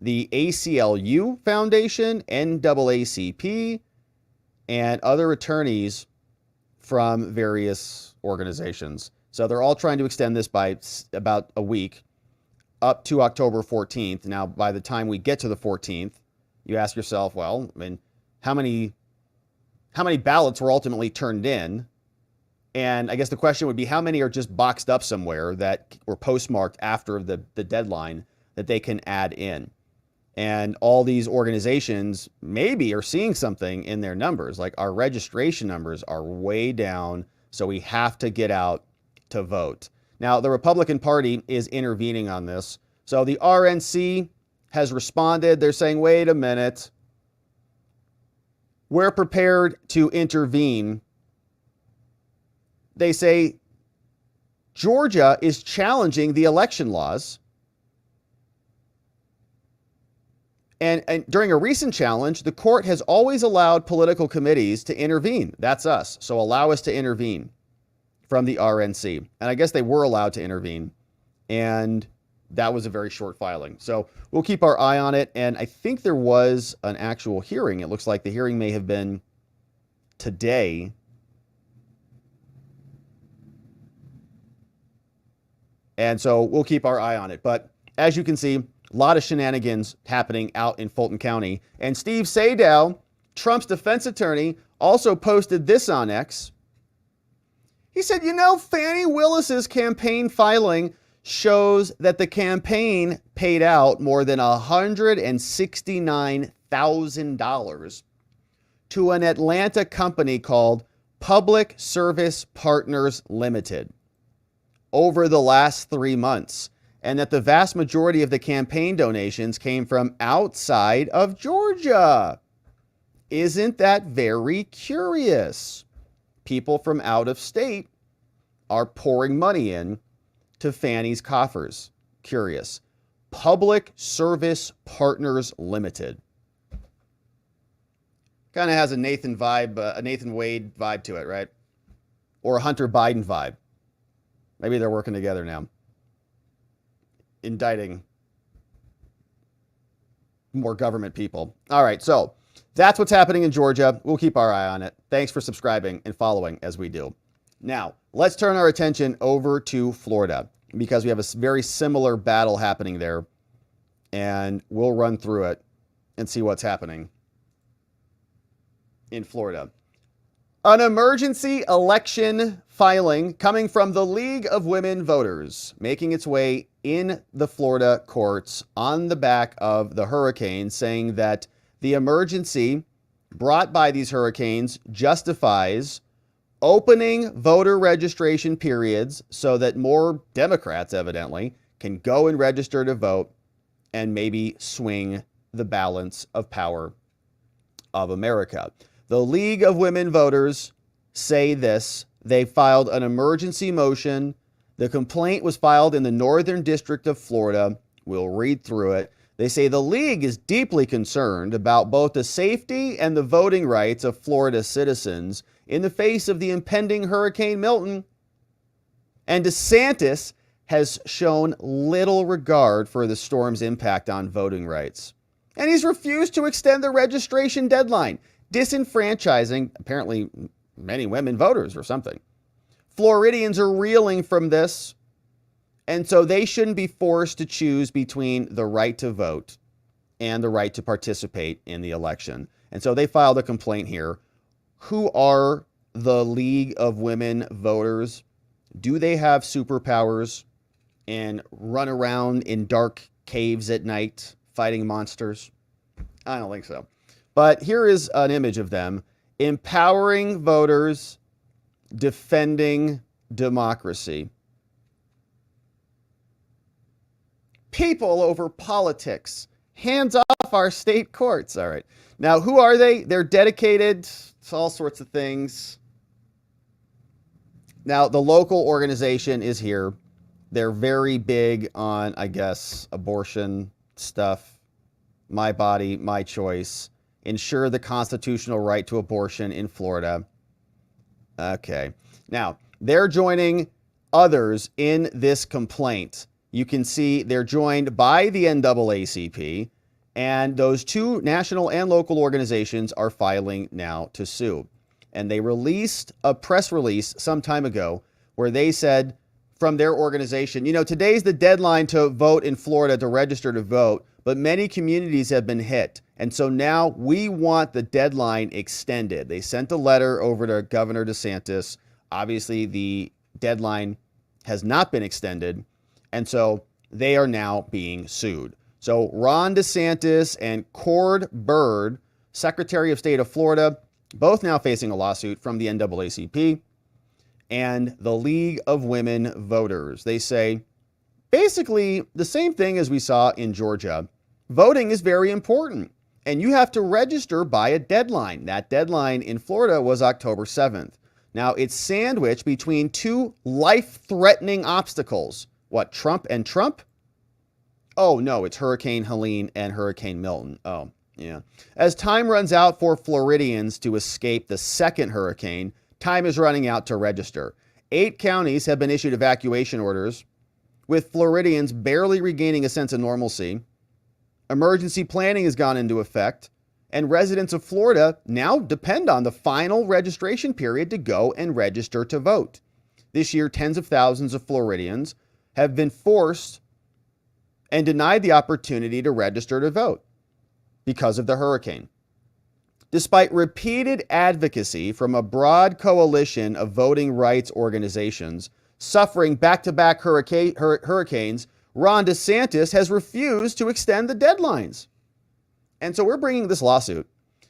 the ACLU Foundation, NAACP, and other attorneys from various organizations. So they're all trying to extend this by about a week up to October 14th. Now, by the time we get to the 14th, you ask yourself, well, I mean, how many ballots were ultimately turned in? And I guess the question would be, how many are just boxed up somewhere that were postmarked after the deadline that they can add in? And all these organizations maybe are seeing something in their numbers, like our registration numbers are way down, so we have to get out to vote. Now, the Republican Party is intervening on this. So the RNC has responded. They're saying, wait a minute, we're prepared to intervene. They say Georgia is challenging the election laws. And during a recent challenge, the court has always allowed political committees to intervene. That's us. So allow us to intervene from the RNC. And I guess they were allowed to intervene. And that was a very short filing. So we'll keep our eye on it. And I think there was an actual hearing. It looks like the hearing may have been today. And so we'll keep our eye on it. But as you can see, a lot of shenanigans happening out in Fulton County. And Steve Sadow, Trump's defense attorney, also posted this on X. He said, you know, Fani Willis's campaign filing shows that the campaign paid out more than $169,000 to an Atlanta company called Public Service Partners Limited over the last 3 months, and that the vast majority of the campaign donations came from outside of Georgia. Isn't that very curious? People from out of state are pouring money in to Fani's coffers. Curious. Public Service Partners Limited. Kind of has a Nathan Wade vibe to it, right? Or a Hunter Biden vibe. Maybe they're working together now, indicting more government people. All right, so that's what's happening in Georgia. We'll keep our eye on it. Thanks for subscribing and following as we do. Now, let's turn our attention over to Florida, because we have a very similar battle happening there, and we'll run through it and see what's happening in Florida. An emergency election filing coming from the League of Women Voters, making its way in the Florida courts on the back of the hurricane, saying that the emergency brought by these hurricanes justifies opening voter registration periods so that more Democrats, evidently, can go and register to vote and maybe swing the balance of power of America. The League of Women Voters say this. They filed an emergency motion. The complaint was filed in the Northern District of Florida. We'll read through it. They say the League is deeply concerned about both the safety and the voting rights of Florida citizens in the face of the impending Hurricane Milton. And DeSantis has shown little regard for the storm's impact on voting rights. And he's refused to extend the registration deadline, disenfranchising apparently many women voters or something. Floridians are reeling from this, and so they shouldn't be forced to choose between the right to vote and the right to participate in the election. And so they filed a complaint here. Who are the League of Women Voters? Do they have superpowers and run around in dark caves at night fighting monsters? I don't think so. But here is an image of them empowering voters, defending democracy. People over politics. Hands off our state courts. All right. Now, who are they? They're dedicated to all sorts of things. Now, the local organization is here. They're very big on, I guess, abortion stuff. My body, my choice. Ensure the constitutional right to abortion in Florida. Okay. Now, they're joining others in this complaint. You can see they're joined by the NAACP, and those two national and local organizations are filing now to sue. And they released a press release some time ago where they said from their organization, today's the deadline to vote in Florida, to register to vote, but many communities have been hit. And so now we want the deadline extended. They sent a letter over to Governor DeSantis. Obviously, the deadline has not been extended. And so they are now being sued. So Ron DeSantis and Cord Byrd, Secretary of State of Florida, both now facing a lawsuit from the NAACP and the League of Women Voters. They say basically the same thing as we saw in Georgia. Voting is very important, and you have to register by a deadline. That deadline in Florida was October 7th. Now, it's sandwiched between two life-threatening obstacles. What, Trump and Trump? Oh, no, it's Hurricane Helene and Hurricane Milton. Oh, yeah. As time runs out for Floridians to escape the second hurricane, time is running out to register. 8 counties have been issued evacuation orders, with Floridians barely regaining a sense of normalcy. Emergency planning has gone into effect, and residents of Florida now depend on the final registration period to go and register to vote. This year, tens of thousands of Floridians have been forced and denied the opportunity to register to vote because of the hurricane. Despite repeated advocacy from a broad coalition of voting rights organizations suffering back-to-back hurricanes, Ron DeSantis has refused to extend the deadlines. And so we're bringing this lawsuit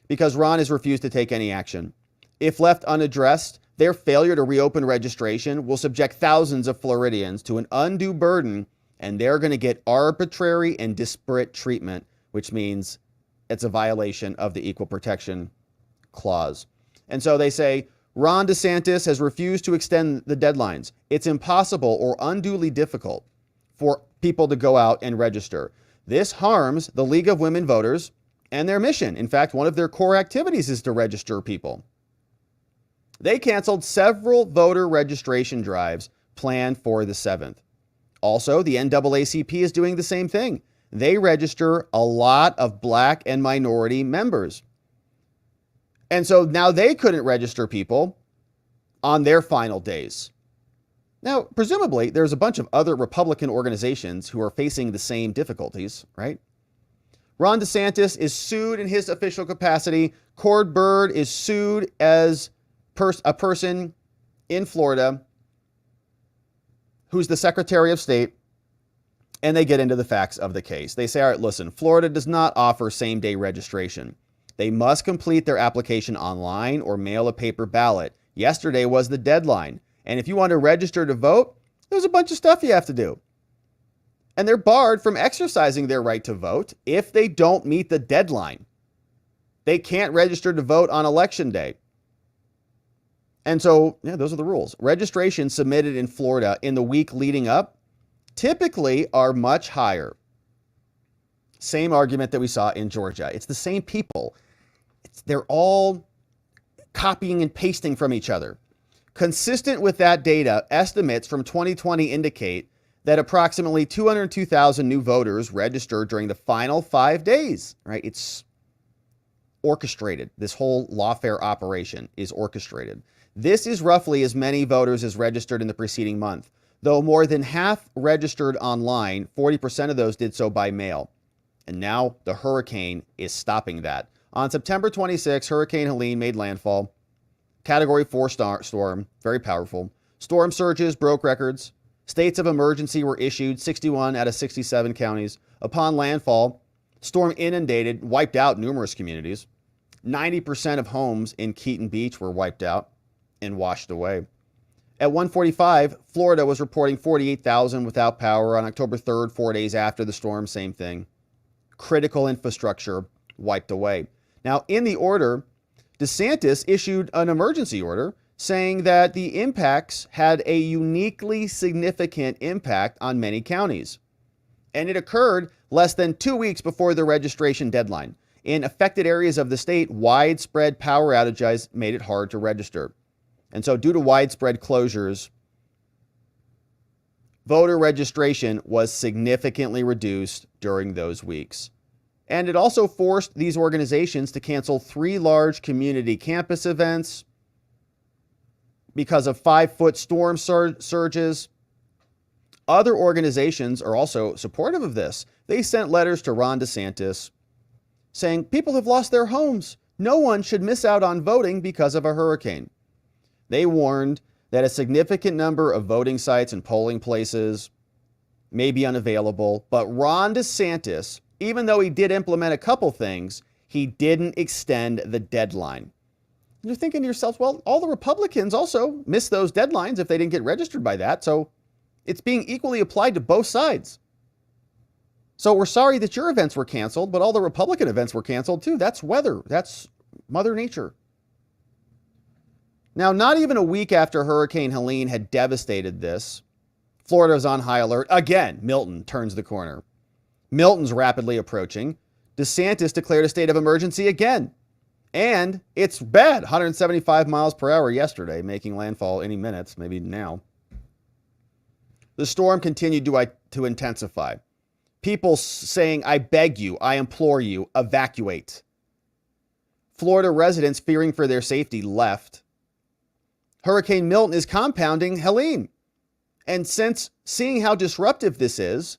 because Ron has refused to take any action. If left unaddressed, their failure to reopen registration will subject thousands of Floridians to an undue burden, and they're going to get arbitrary and disparate treatment, which means it's a violation of the Equal Protection Clause. And so they say, Ron DeSantis has refused to extend the deadlines. It's impossible or unduly difficult for people to go out and register. This harms the League of Women Voters and their mission. In fact, one of their core activities is to register people. They canceled several voter registration drives planned for the 7th. Also, the NAACP is doing the same thing. They register a lot of Black and minority members. And so now they couldn't register people on their final days. Now, presumably, there's a bunch of other Republican organizations who are facing the same difficulties, right? Ron DeSantis is sued in his official capacity. Cord Byrd is sued as a person in Florida who's the Secretary of State, and they get into the facts of the case. They say, all right, listen, Florida does not offer same-day registration. They must complete their application online or mail a paper ballot. Yesterday was the deadline. And if you want to register to vote, there's a bunch of stuff you have to do. And they're barred from exercising their right to vote if they don't meet the deadline. They can't register to vote on election day. And so, yeah, those are the rules. Registration submitted in Florida in the week leading up typically are much higher. Same argument that we saw in Georgia. It's the same people. They're all copying and pasting from each other. Consistent with that data, estimates from 2020 indicate that approximately 202,000 new voters registered during the final 5 days, right? It's orchestrated. This whole lawfare operation is orchestrated. This is roughly as many voters as registered in the preceding month. Though more than half registered online, 40% of those did so by mail. And now the hurricane is stopping that. On September 26, Hurricane Helene made landfall. Category 4 storm, very powerful. Storm surges broke records. States of emergency were issued, 61 out of 67 counties. Upon landfall, storm inundated, wiped out numerous communities. 90% of homes in Keaton Beach were wiped out and washed away. At 1:45, Florida was reporting 48,000 without power. On October 3rd, 4 days after the storm, same thing. Critical infrastructure wiped away. Now, in the order, DeSantis issued an emergency order saying that the impacts had a uniquely significant impact on many counties. And it occurred less than 2 weeks before the registration deadline. In affected areas of the state, widespread power outages made it hard to register. And so due to widespread closures, voter registration was significantly reduced during those weeks. And it also forced these organizations to cancel 3 large community campus events because of 5-foot storm surges. Other organizations are also supportive of this. They sent letters to Ron DeSantis saying people have lost their homes. No one should miss out on voting because of a hurricane. They warned that a significant number of voting sites and polling places may be unavailable, but Ron DeSantis, even though he did implement a couple things, he didn't extend the deadline. And you're thinking to yourself, well, all the Republicans also missed those deadlines if they didn't get registered by that, so it's being equally applied to both sides. So we're sorry that your events were canceled, but all the Republican events were canceled too. That's weather. That's Mother Nature. Now, not even a week after Hurricane Helene had devastated this, Florida is on high alert. Again, Milton turns the corner. Milton's rapidly approaching. DeSantis declared a state of emergency again. And it's bad, 175 miles per hour yesterday, making landfall any minutes, maybe now. The storm continued to intensify. People saying, I beg you, I implore you, evacuate. Florida residents fearing for their safety left. Hurricane Milton is compounding Helene. And since seeing how disruptive this is,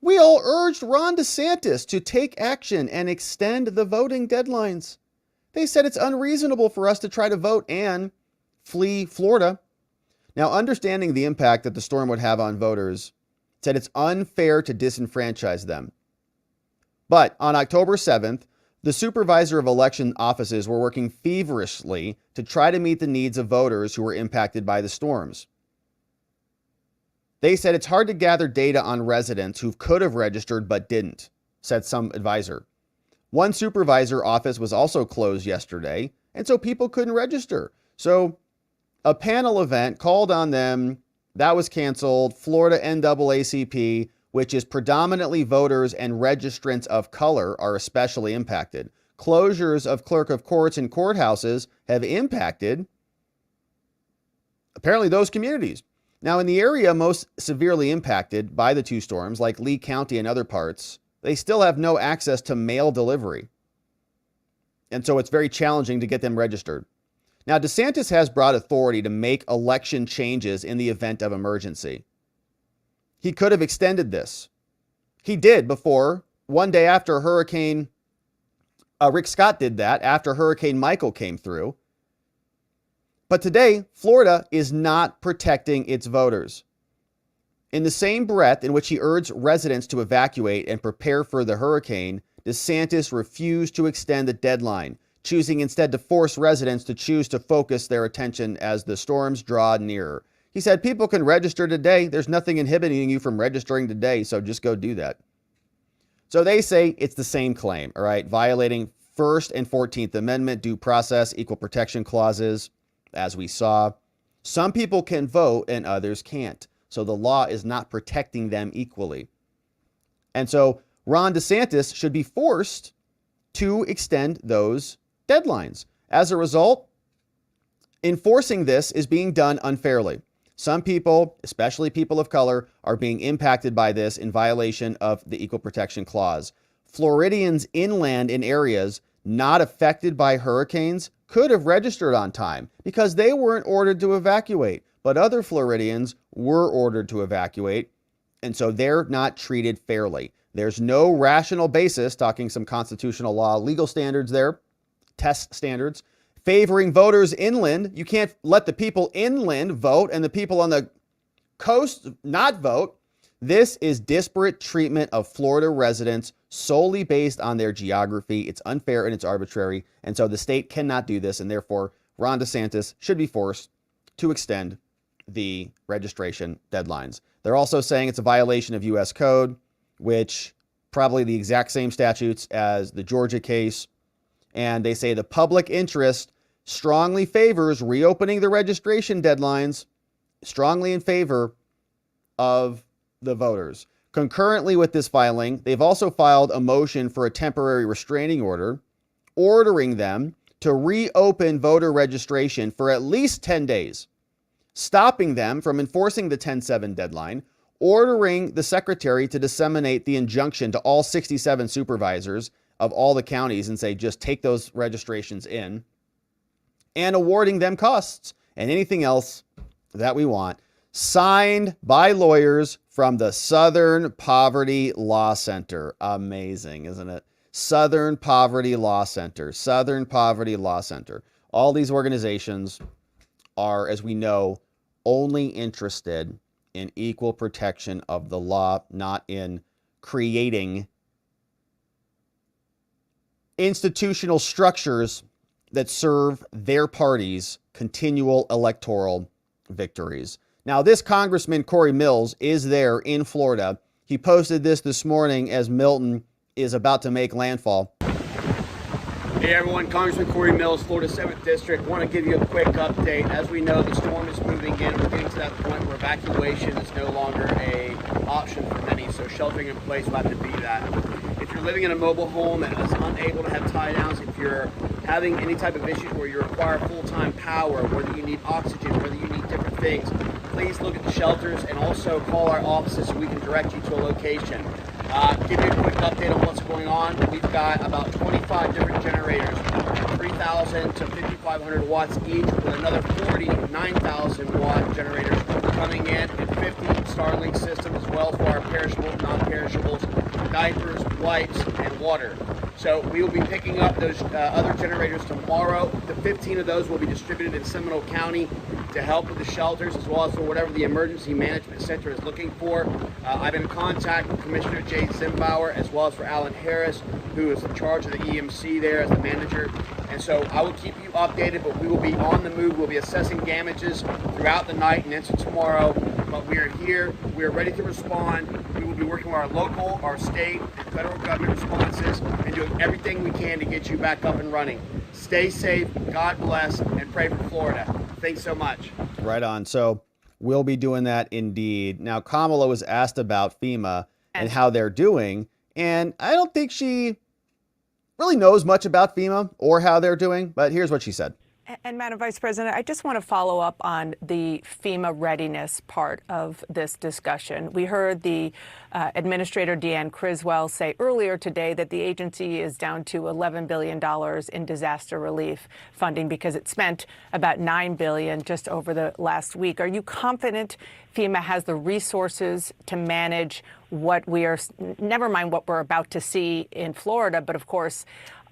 we all urged Ron DeSantis to take action and extend the voting deadlines. They said it's unreasonable for us to try to vote and flee Florida. Now, understanding the impact that the storm would have on voters, said it's unfair to disenfranchise them. But on October 7th, the supervisor of election offices were working feverishly to try to meet the needs of voters who were impacted by the storms. They said it's hard to gather data on residents who could have registered but didn't, said some advisor. One supervisor office was also closed yesterday, and so people couldn't register. So a panel event called on them, that was canceled. Florida NAACP, which is predominantly voters and registrants of color, are especially impacted. Closures of clerk of courts and courthouses have impacted, apparently, those communities. Now, in the area most severely impacted by the 2 storms, like Lee County and other parts, they still have no access to mail delivery. And so it's very challenging to get them registered. Now, DeSantis has broad authority to make election changes in the event of emergency. He could have extended this. He did before, one day after Hurricane, Rick Scott did that after Hurricane Michael came through. But today, Florida is not protecting its voters. In the same breath in which he urged residents to evacuate and prepare for the hurricane, DeSantis refused to extend the deadline, choosing instead to force residents to choose to focus their attention as the storms draw nearer. He said, people can register today. There's nothing inhibiting you from registering today, so just go do that. So they say it's the same claim, all right, violating First and 14th Amendment due process, equal protection clauses, as we saw. Some people can vote and others can't. So the law is not protecting them equally. And so Ron DeSantis should be forced to extend those deadlines. As a result, enforcing this is being done unfairly. Some people, especially people of color, are being impacted by this in violation of the Equal Protection Clause. Floridians inland in areas not affected by hurricanes could have registered on time because they weren't ordered to evacuate, but other Floridians were ordered to evacuate, and so they're not treated fairly. There's no rational basis, talking some constitutional law, legal standards there, test standards, favoring voters inland. You can't let the people inland vote and the people on the coast not vote. This is disparate treatment of Florida residents solely based on their geography. It's unfair and it's arbitrary. And so the state cannot do this. And therefore, Ron DeSantis should be forced to extend the registration deadlines. They're also saying it's a violation of U.S. code, which probably the exact same statutes as the Georgia case. And they say the public interest strongly favors reopening the registration deadlines, strongly in favor of the voters. Concurrently with this filing, they've also filed a motion for a temporary restraining order, ordering them to reopen voter registration for at least 10 days, stopping them from enforcing the 10/7 deadline, ordering the secretary to disseminate the injunction to all 67 supervisors of all the counties and say, just take those registrations in, and awarding them costs and anything else that we want, signed by lawyers from the Southern Poverty Law Center. Amazing, isn't it? Southern Poverty Law Center, Southern Poverty Law Center. All these organizations are, as we know, only interested in equal protection of the law, not in creating institutional structures that serve their party's continual electoral victories. Now, this Congressman Corey Mills is there in Florida. He posted this morning as Milton is about to make landfall. Hey everyone, Congressman Corey Mills, Florida 7th District. Want to give you a quick update. As we know, the storm is moving in. We're getting to that point where evacuation is no longer an option for many, so sheltering in place will have to be that. If you're living in a mobile home that is unable to have tie downs, if you're having any type of issues where you require full-time power, whether you need oxygen, whether you need different things, please look at the shelters and also call our offices so we can direct you to a location. Give you a quick update on what's going on. We've got about 25 different generators, 3,000 to 5,500 watts each, with another 40 9,000 watt generators coming in, and 50 Starlink systems as well for our perishable, non-perishables, diapers, wipes, and water. So we will be picking up those other generators tomorrow. The 15 of those will be distributed in Seminole County to help with the shelters as well as for whatever the Emergency Management Center is looking for. I've been in contact with Commissioner Jay Zimbauer as well as for Alan Harris, who is in charge of the EMC there as the manager. And so I will keep you updated, but we will be on the move. We'll be assessing damages throughout the night and into tomorrow. But we are here. We are ready to respond. We will be working with our local, our state, and federal government responses and doing everything we can to get you back up and running. Stay safe, God bless, and pray for Florida. Thanks so much. Right on. So we'll be doing that indeed. Now, Kamala was asked about FEMA and how they're doing, and I don't think she really knows much about FEMA or how they're doing, but here's what she said. And Madam Vice President, I just want to follow up on the FEMA readiness part of this discussion. We heard the Administrator Deanne Criswell say earlier today that the agency is down to $11 billion in disaster relief funding because it spent about $9 billion just over the last week. Are you confident FEMA has the resources to manage what we are, never mind what we're about to see in Florida, but of course,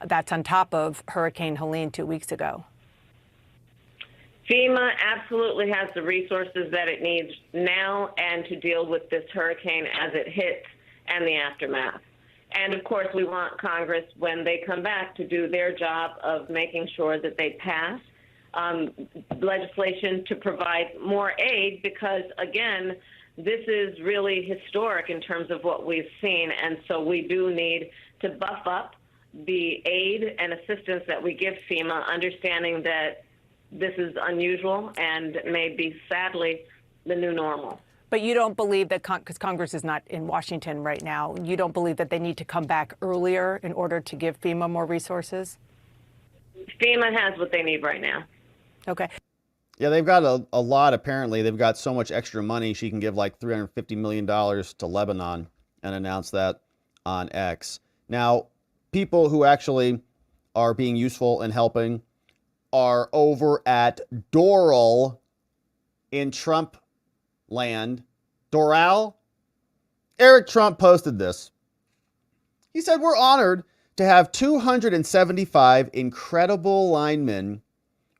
that's on top of Hurricane Helene 2 weeks ago? FEMA absolutely has the resources that it needs now and to deal with this hurricane as it hits and the aftermath. And of course, we want Congress, when they come back, to do their job of making sure that they pass legislation to provide more aid, because again, this is really historic in terms of what we've seen. And so we do need to buff up the aid and assistance that we give FEMA, understanding that this is unusual and may be, sadly, the new normal. But you don't believe that, because Congress is not in Washington right now, you don't believe that they need to come back earlier in order to give FEMA more resources? FEMA has what they need right now. Okay. Yeah, they've got a lot, apparently. They've got so much extra money, she can give like $350 million to Lebanon and announce that on X. Now, people who actually are being useful and helping are over at Doral in Trump land. Doral? Eric Trump posted this. He said, "We're honored to have 275 incredible linemen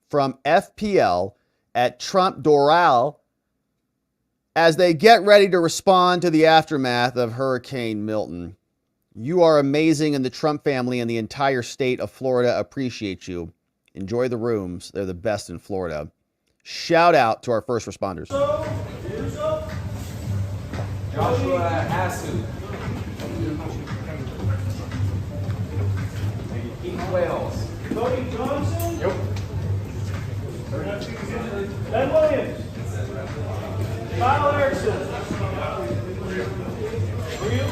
from FPL at Trump Doral as they get ready to respond to the aftermath of Hurricane Milton. You are amazing, and the Trump family and the entire state of Florida appreciate you. Enjoy the rooms. They're the best in Florida." Shout out to our first responders. Joshua Hasu. Keith Wells. Cody Johnson. Yep. Ben Williams. Kyle Erickson. Who are you?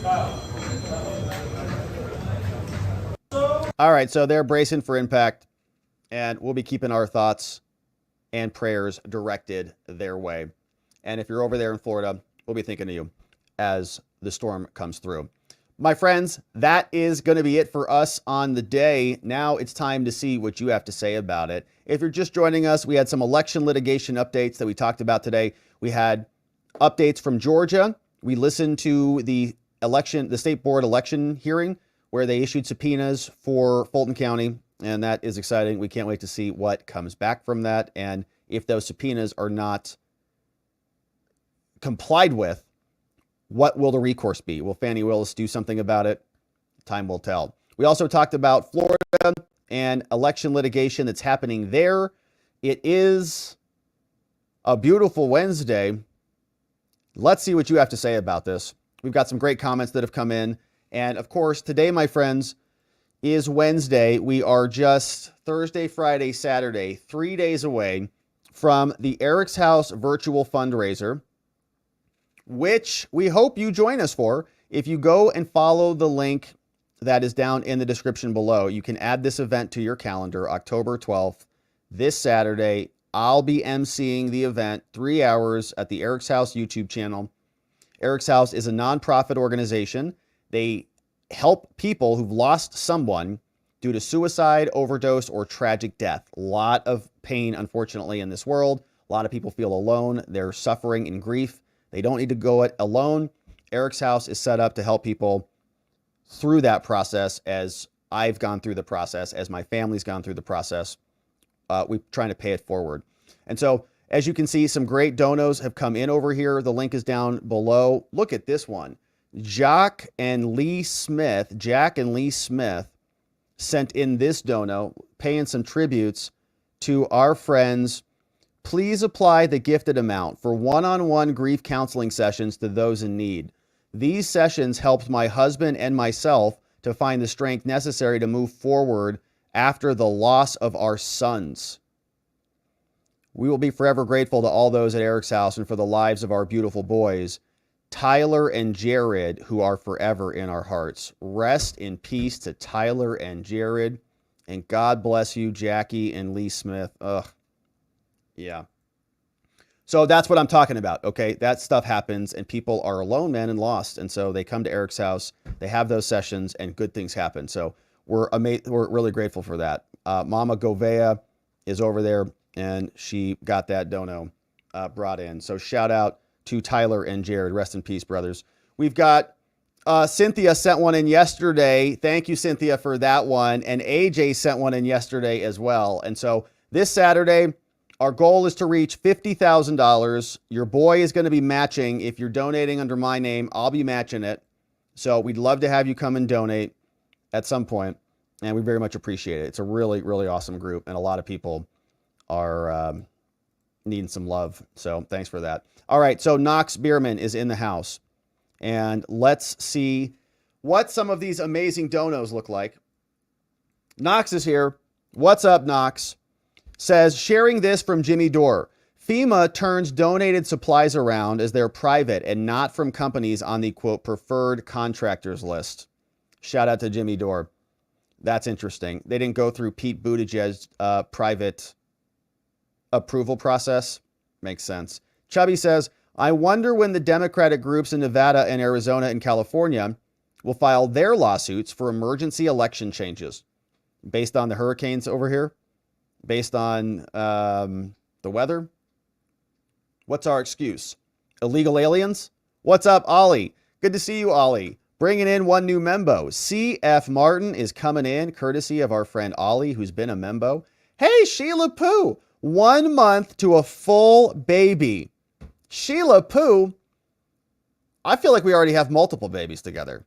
Kyle. All right, so they're bracing for impact, and we'll be keeping our thoughts and prayers directed their way. And if you're over there in Florida, we'll be thinking of you as the storm comes through. My friends, that is going to be it for us on the day. Now it's time to see what you have to say about it. If you're just joining us, we had some election litigation updates that we talked about today. We had updates from Georgia. We listened to the state board election hearing where they issued subpoenas for Fulton County, and that is exciting. We can't wait to see what comes back from that, and if those subpoenas are not complied with, what will the recourse be? Will Fani Willis do something about it? Time will tell. We also talked about Florida and election litigation that's happening there. It is a beautiful Wednesday. Let's see what you have to say about this. We've got some great comments that have come in. And of course, today, my friends, is Wednesday. We are just Thursday, Friday, Saturday, 3 days away from the Eric's House virtual fundraiser, which we hope you join us for. If you go and follow the link that is down in the description below, you can add this event to your calendar, October 12th, this Saturday. I'll be emceeing the event, 3 hours at the Eric's House YouTube channel. Eric's House is a nonprofit organization. They help people who've lost someone due to suicide, overdose, or tragic death. A lot of pain, unfortunately, in this world. A lot of people feel alone. They're suffering in grief. They don't need to go it alone. Eric's House is set up to help people through that process, as I've gone through the process, as my family's gone through the process. We're trying to pay it forward. And so, as you can see, some great donos have come in over here. The link is down below. Look at this one. Jack and Lee Smith sent in this dono, paying some tributes to our friends. Please apply the gifted amount for one-on-one grief counseling sessions to those in need. These sessions helped my husband and myself to find the strength necessary to move forward after the loss of our sons. We will be forever grateful to all those at Eric's House and for the lives of our beautiful boys, Tyler and Jared, who are forever in our hearts. Rest in peace to Tyler and Jared, and God bless you, Jackie and Lee Smith. Ugh. Yeah. So that's what I'm talking about, okay? That stuff happens, and people are alone, man, and lost. And so they come to Eric's House, they have those sessions, and good things happen. So we're really grateful for that. Mama Govea is over there, and she got that dono brought in. So shout out to Tyler and Jared. Rest in peace, brothers. We've got Cynthia sent one in yesterday. Thank you, Cynthia, for that one. And AJ sent one in yesterday as well. And so this Saturday, our goal is to reach $50,000. Your boy is going to be matching. If you're donating under my name, I'll be matching it. So we'd love to have you come and donate at some point, and we very much appreciate it. It's a really, really awesome group, and a lot of people are needing some love. So thanks for that. All right, so Knox Bierman is in the house, and let's see what some of these amazing donos look like. Knox is here. What's up, Knox? Says, sharing this from Jimmy Dore. FEMA turns donated supplies around as they're private and not from companies on the, quote, preferred contractors list. Shout out to Jimmy Dore. That's interesting. They didn't go through Pete Buttigieg's private approval process. Makes sense. Chubby says, I wonder when the Democratic groups in Nevada and Arizona and California will file their lawsuits for emergency election changes based on the hurricanes over here, based on the weather. What's our excuse? Illegal aliens? What's up, Ollie? Good to see you, Ollie. Bringing in one new membo. CF Martin is coming in, courtesy of our friend Ollie, who's been a membo. Hey, Sheila Pooh, 1 month to a full baby. Sheila Pooh, I feel like we already have multiple babies together.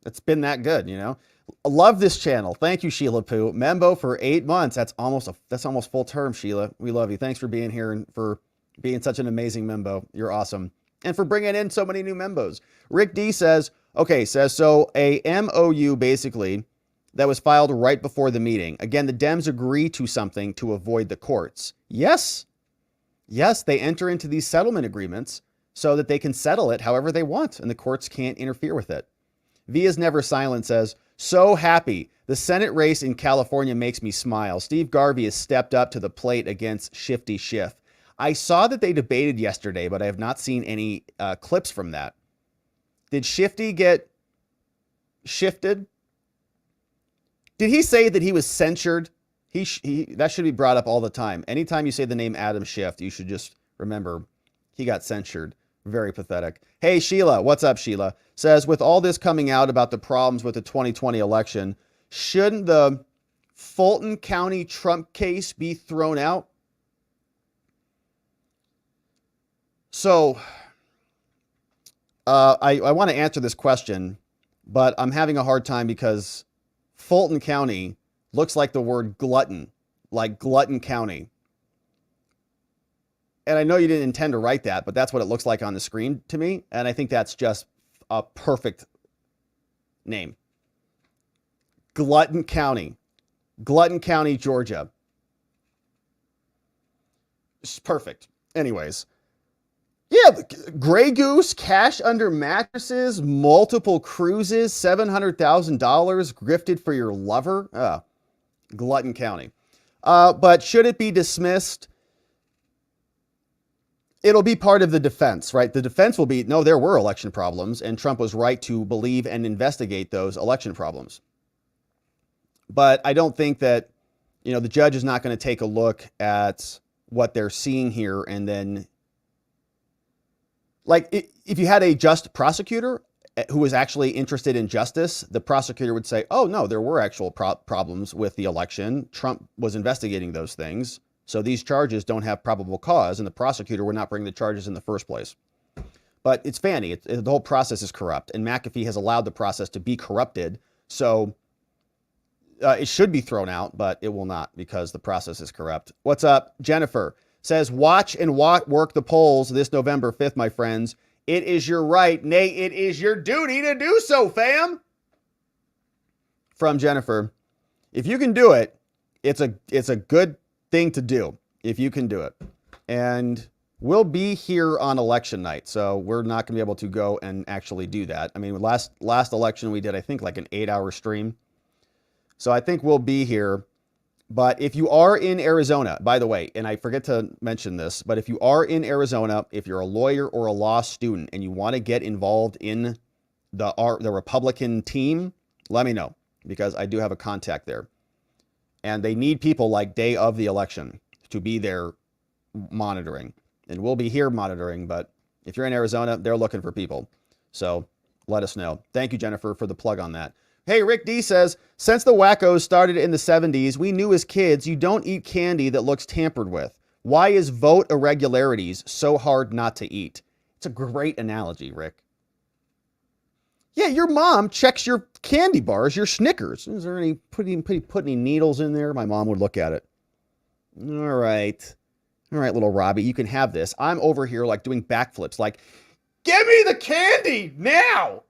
It's been that good, you know? I love this channel. Thank you, Sheila Pooh. Membo for 8 months. That's almost full term, Sheila. We love you. Thanks for being here and for being such an amazing membo. You're awesome. And for bringing in so many new membos. Rick D says, so a MOU basically that was filed right before the meeting. Again, the Dems agree to something to avoid the courts. Yes. Yes, they enter into these settlement agreements so that they can settle it however they want and the courts can't interfere with it. Via's Never Silent says, so happy. The Senate race in California makes me smile. Steve Garvey has stepped up to the plate against Shifty Schiff. I saw that they debated yesterday, but I have not seen any clips from that. Did Shifty get shifted? Did he say that he was censured? That should be brought up all the time. Anytime you say the name Adam Schiff, you should just remember he got censured. Very pathetic. Hey, Sheila. What's up, Sheila? Says, with all this coming out about the problems with the 2020 election, shouldn't the Fulton County Trump case be thrown out? So, I want to answer this question, but I'm having a hard time because Fulton County looks like the word glutton, like Glutton County. And I know you didn't intend to write that, but that's what it looks like on the screen to me. And I think that's just a perfect name. Glutton County, Georgia. It's perfect. Anyways. Yeah, Grey Goose, cash under mattresses, multiple cruises, $700,000 grifted for your lover. Glutton County. But should it be dismissed? It'll be part of the defense, right? The defense will be, no, there were election problems, and Trump was right to believe and investigate those election problems. But I don't think that, the judge is not going to take a look at what they're seeing here and then, like, if you had a just prosecutor who was actually interested in justice, the prosecutor would say, oh, no, there were actual problems with the election. Trump was investigating those things. So these charges don't have probable cause, and the prosecutor would not bring the charges in the first place. But it's Fanny. The whole process is corrupt, and McAfee has allowed the process to be corrupted. So it should be thrown out, but it will not because the process is corrupt. What's up? Jennifer says, watch and work the polls this November 5th, my friends. It is your right, nay, it is your duty to do so, fam. From Jennifer, if you can do it, it's a good thing to do if you can do it. And we'll be here on election night, so we're not going to be able to go and actually do that. I mean, last election we did, I think, like an 8-hour stream. So I think we'll be here. But if you are in Arizona, by the way, and I forget to mention this, but if you are in Arizona, if you're a lawyer or a law student and you want to get involved in the Republican team, let me know because I do have a contact there. And they need people like day of the election to be there monitoring. And we'll be here monitoring, but if you're in Arizona, they're looking for people. So let us know. Thank you, Jennifer, for the plug on that. Hey, Rick D says, since the wackos started in the 70s, we knew as kids you don't eat candy that looks tampered with. Why is vote irregularities so hard not to eat? It's a great analogy, Rick. Yeah, your mom checks your candy bars, your Snickers. Is there any put any needles in there? My mom would look at it. All right. All right, little Robbie, you can have this. I'm over here like doing backflips, like, give me the candy now.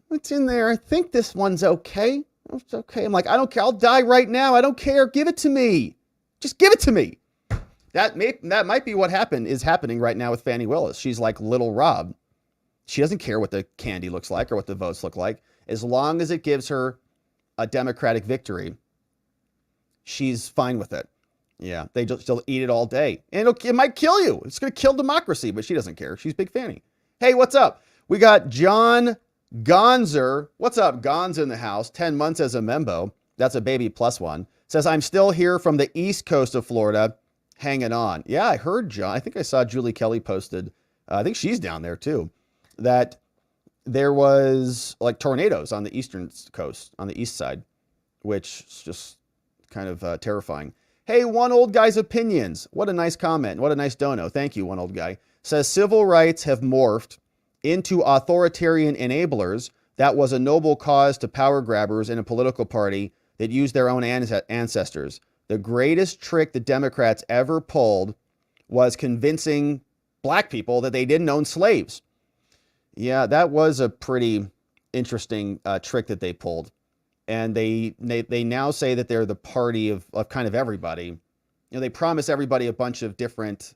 What's in there? I think this one's okay. It's okay. I'm like, I don't care. I'll die right now. I don't care. Give it to me. Just give it to me. That might be what is happening right now with Fani Willis. She's like little Rob. She doesn't care what the candy looks like or what the votes look like. As long as it gives her a Democratic victory, she's fine with it. Yeah, she'll eat it all day. And it might kill you. It's going to kill democracy, but she doesn't care. She's big Fanny. Hey, what's up? We got John Gonzer. What's up? Gonz in the house. 10 months as a membo. That's a baby plus one. Says, I'm still here from the east coast of Florida, hanging on. Yeah, I heard John. I think I saw Julie Kelly posted. I think she's down there too. That there was like tornadoes on the eastern coast, on the east side, which is just kind of terrifying. Hey, one old guy's opinions. What a nice comment. What a nice dono. Thank you, one old guy. Says civil rights have morphed into authoritarian enablers. That was a noble cause to power grabbers in a political party that used their own ancestors. The greatest trick the Democrats ever pulled was convincing black people that they didn't own slaves. Yeah, that was a pretty interesting trick that they pulled. And they now say that they're the party of kind of everybody. You know, they promise everybody a bunch of different,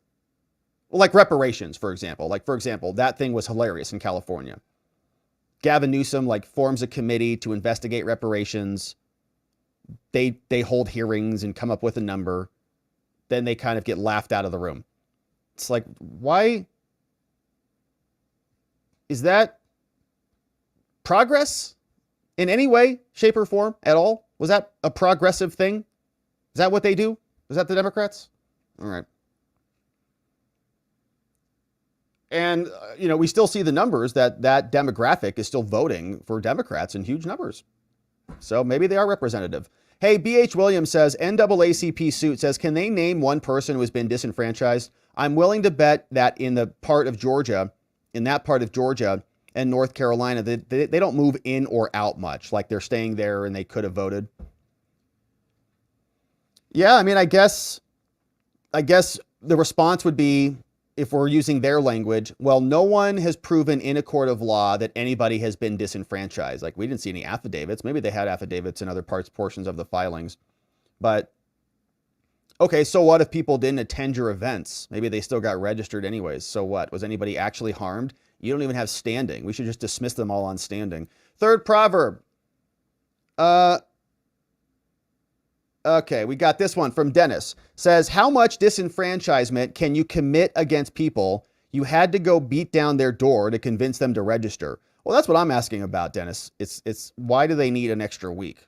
like reparations, for example. Like, for example, that thing was hilarious in California. Gavin Newsom like forms a committee to investigate reparations. They hold hearings and come up with a number. Then they kind of get laughed out of the room. It's like, why? Is that progress? In any way, shape, or form at all? Was that a progressive thing? Is that what they do? Is that the Democrats? All right. And, we still see the numbers that demographic is still voting for Democrats in huge numbers. So maybe they are representative. Hey, BH Williams says, NAACP suit says, can they name one person who has been disenfranchised? I'm willing to bet that in that part of Georgia, and North Carolina, they don't move in or out much. Like they're staying there and they could have voted. Yeah, I mean, I guess the response would be, if we're using their language, well, no one has proven in a court of law that anybody has been disenfranchised. Like we didn't see any affidavits. Maybe they had affidavits in other portions of the filings. But okay, so what if people didn't attend your events? Maybe they still got registered anyways. So what? Was anybody actually harmed? You don't even have standing. We should just dismiss them all on standing. Third proverb. Okay, we got this one from Dennis. Says, how much disenfranchisement can you commit against people you had to go beat down their door to convince them to register? Well, that's what I'm asking about, Dennis. It's why do they need an extra week?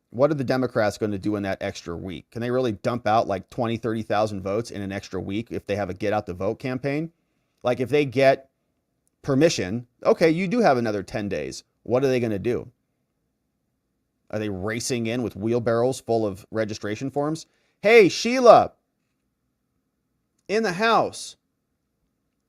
What are the Democrats going to do in that extra week? Can they really dump out like 20, 30,000 votes in an extra week if they have a get out the vote campaign? Like if they get permission, okay, you do have another 10 days. What are they going to do? Are they racing in with wheelbarrows full of registration forms? Hey, Sheila in the house.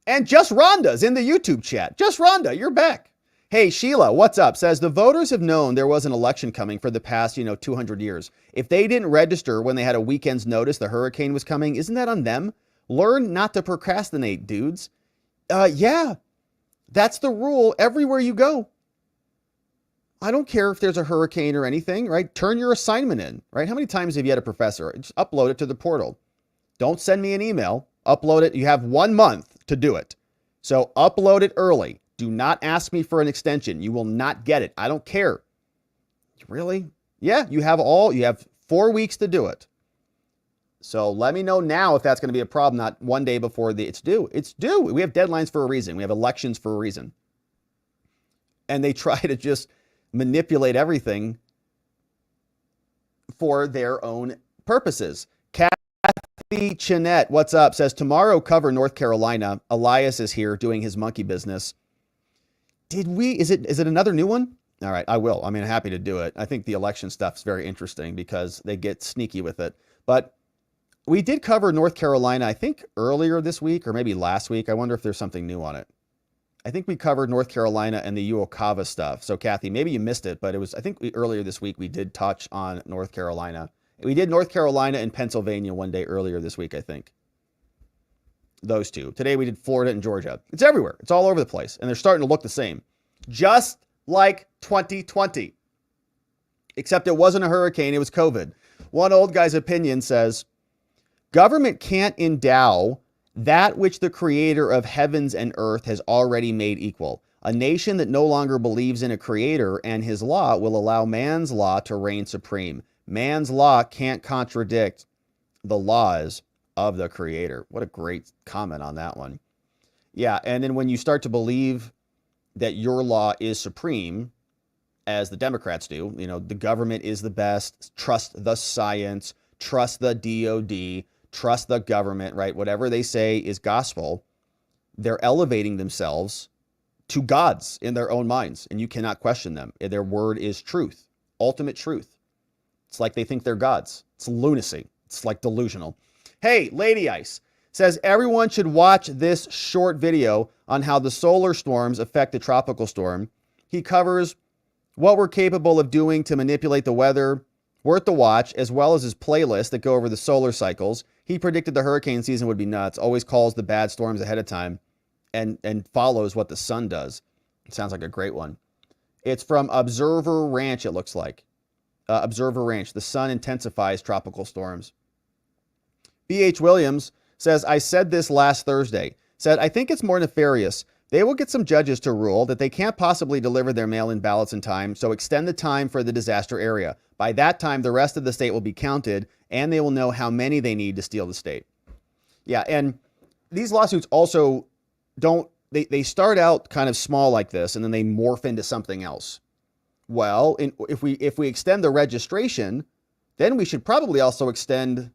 And Just Rhonda's in the YouTube chat. Just Rhonda, you're back. Hey, Sheila, what's up? Says the voters have known there was an election coming for the past, 200 years. If they didn't register when they had a weekend's notice the hurricane was coming, isn't that on them? Learn not to procrastinate, dudes. Yeah. That's the rule everywhere you go. I don't care if there's a hurricane or anything, right? Turn your assignment in, right? How many times have you had a professor? Just upload it to the portal. Don't send me an email. Upload it. You have 1 month to do it. So upload it early. Do not ask me for an extension. You will not get it. I don't care. Really? Yeah, you have 4 weeks to do it. So let me know now if that's going to be a problem, not one day before it's due. It's due. We have deadlines for a reason. We have elections for a reason. And they try to just manipulate everything for their own purposes. Kathy Chinette, what's up? Says, tomorrow cover North Carolina. Elias is here doing his monkey business. Is it another new one? All right, I will. I mean, I'm happy to do it. I think the election stuff is very interesting because they get sneaky with it. But we did cover North Carolina, I think earlier this week or maybe last week. I wonder if there's something new on it. I think we covered North Carolina and the UOCAVA stuff. So Kathy, maybe you missed it, but it was, I think earlier this week we did touch on North Carolina. We did North Carolina and Pennsylvania one day earlier this week, I think. Those two. Today we did Florida and Georgia. It's everywhere. It's all over the place. And they're starting to look the same. Just like 2020. Except it wasn't a hurricane, it was COVID. One old guy's opinion says, government can't endow that which the creator of heavens and earth has already made equal. A nation that no longer believes in a creator and his law will allow man's law to reign supreme. Man's law can't contradict the laws of the creator. What a great comment on that one. Yeah, and then when you start to believe that your law is supreme, as the Democrats do, you know, the government is the best, trust the science, trust the DOD, trust the government, right? Whatever they say is gospel. They're elevating themselves to gods in their own minds, and you cannot question them. Their word is truth, ultimate truth. It's like they think they're gods. It's lunacy. It's like delusional. Hey, Lady Ice says everyone should watch this short video on how the solar storms affect the tropical storm. He covers what we're capable of doing to manipulate the weather. Worth the watch, as well as his playlist that go over the solar cycles. He predicted the hurricane season would be nuts, always calls the bad storms ahead of time, and follows what the sun does. It sounds like a great one. It's from Observer Ranch, it looks like. Observer Ranch, the sun intensifies tropical storms. B.H. Williams says, I said this last Thursday. Said, I think it's more nefarious. They will get some judges to rule that they can't possibly deliver their mail-in ballots in time, so extend the time for the disaster area. By that time, the rest of the state will be counted, and they will know how many they need to steal the state. Yeah, and these lawsuits also don't, they start out kind of small like this, and then they morph into something else. Well, if we extend the registration, then we should probably also extend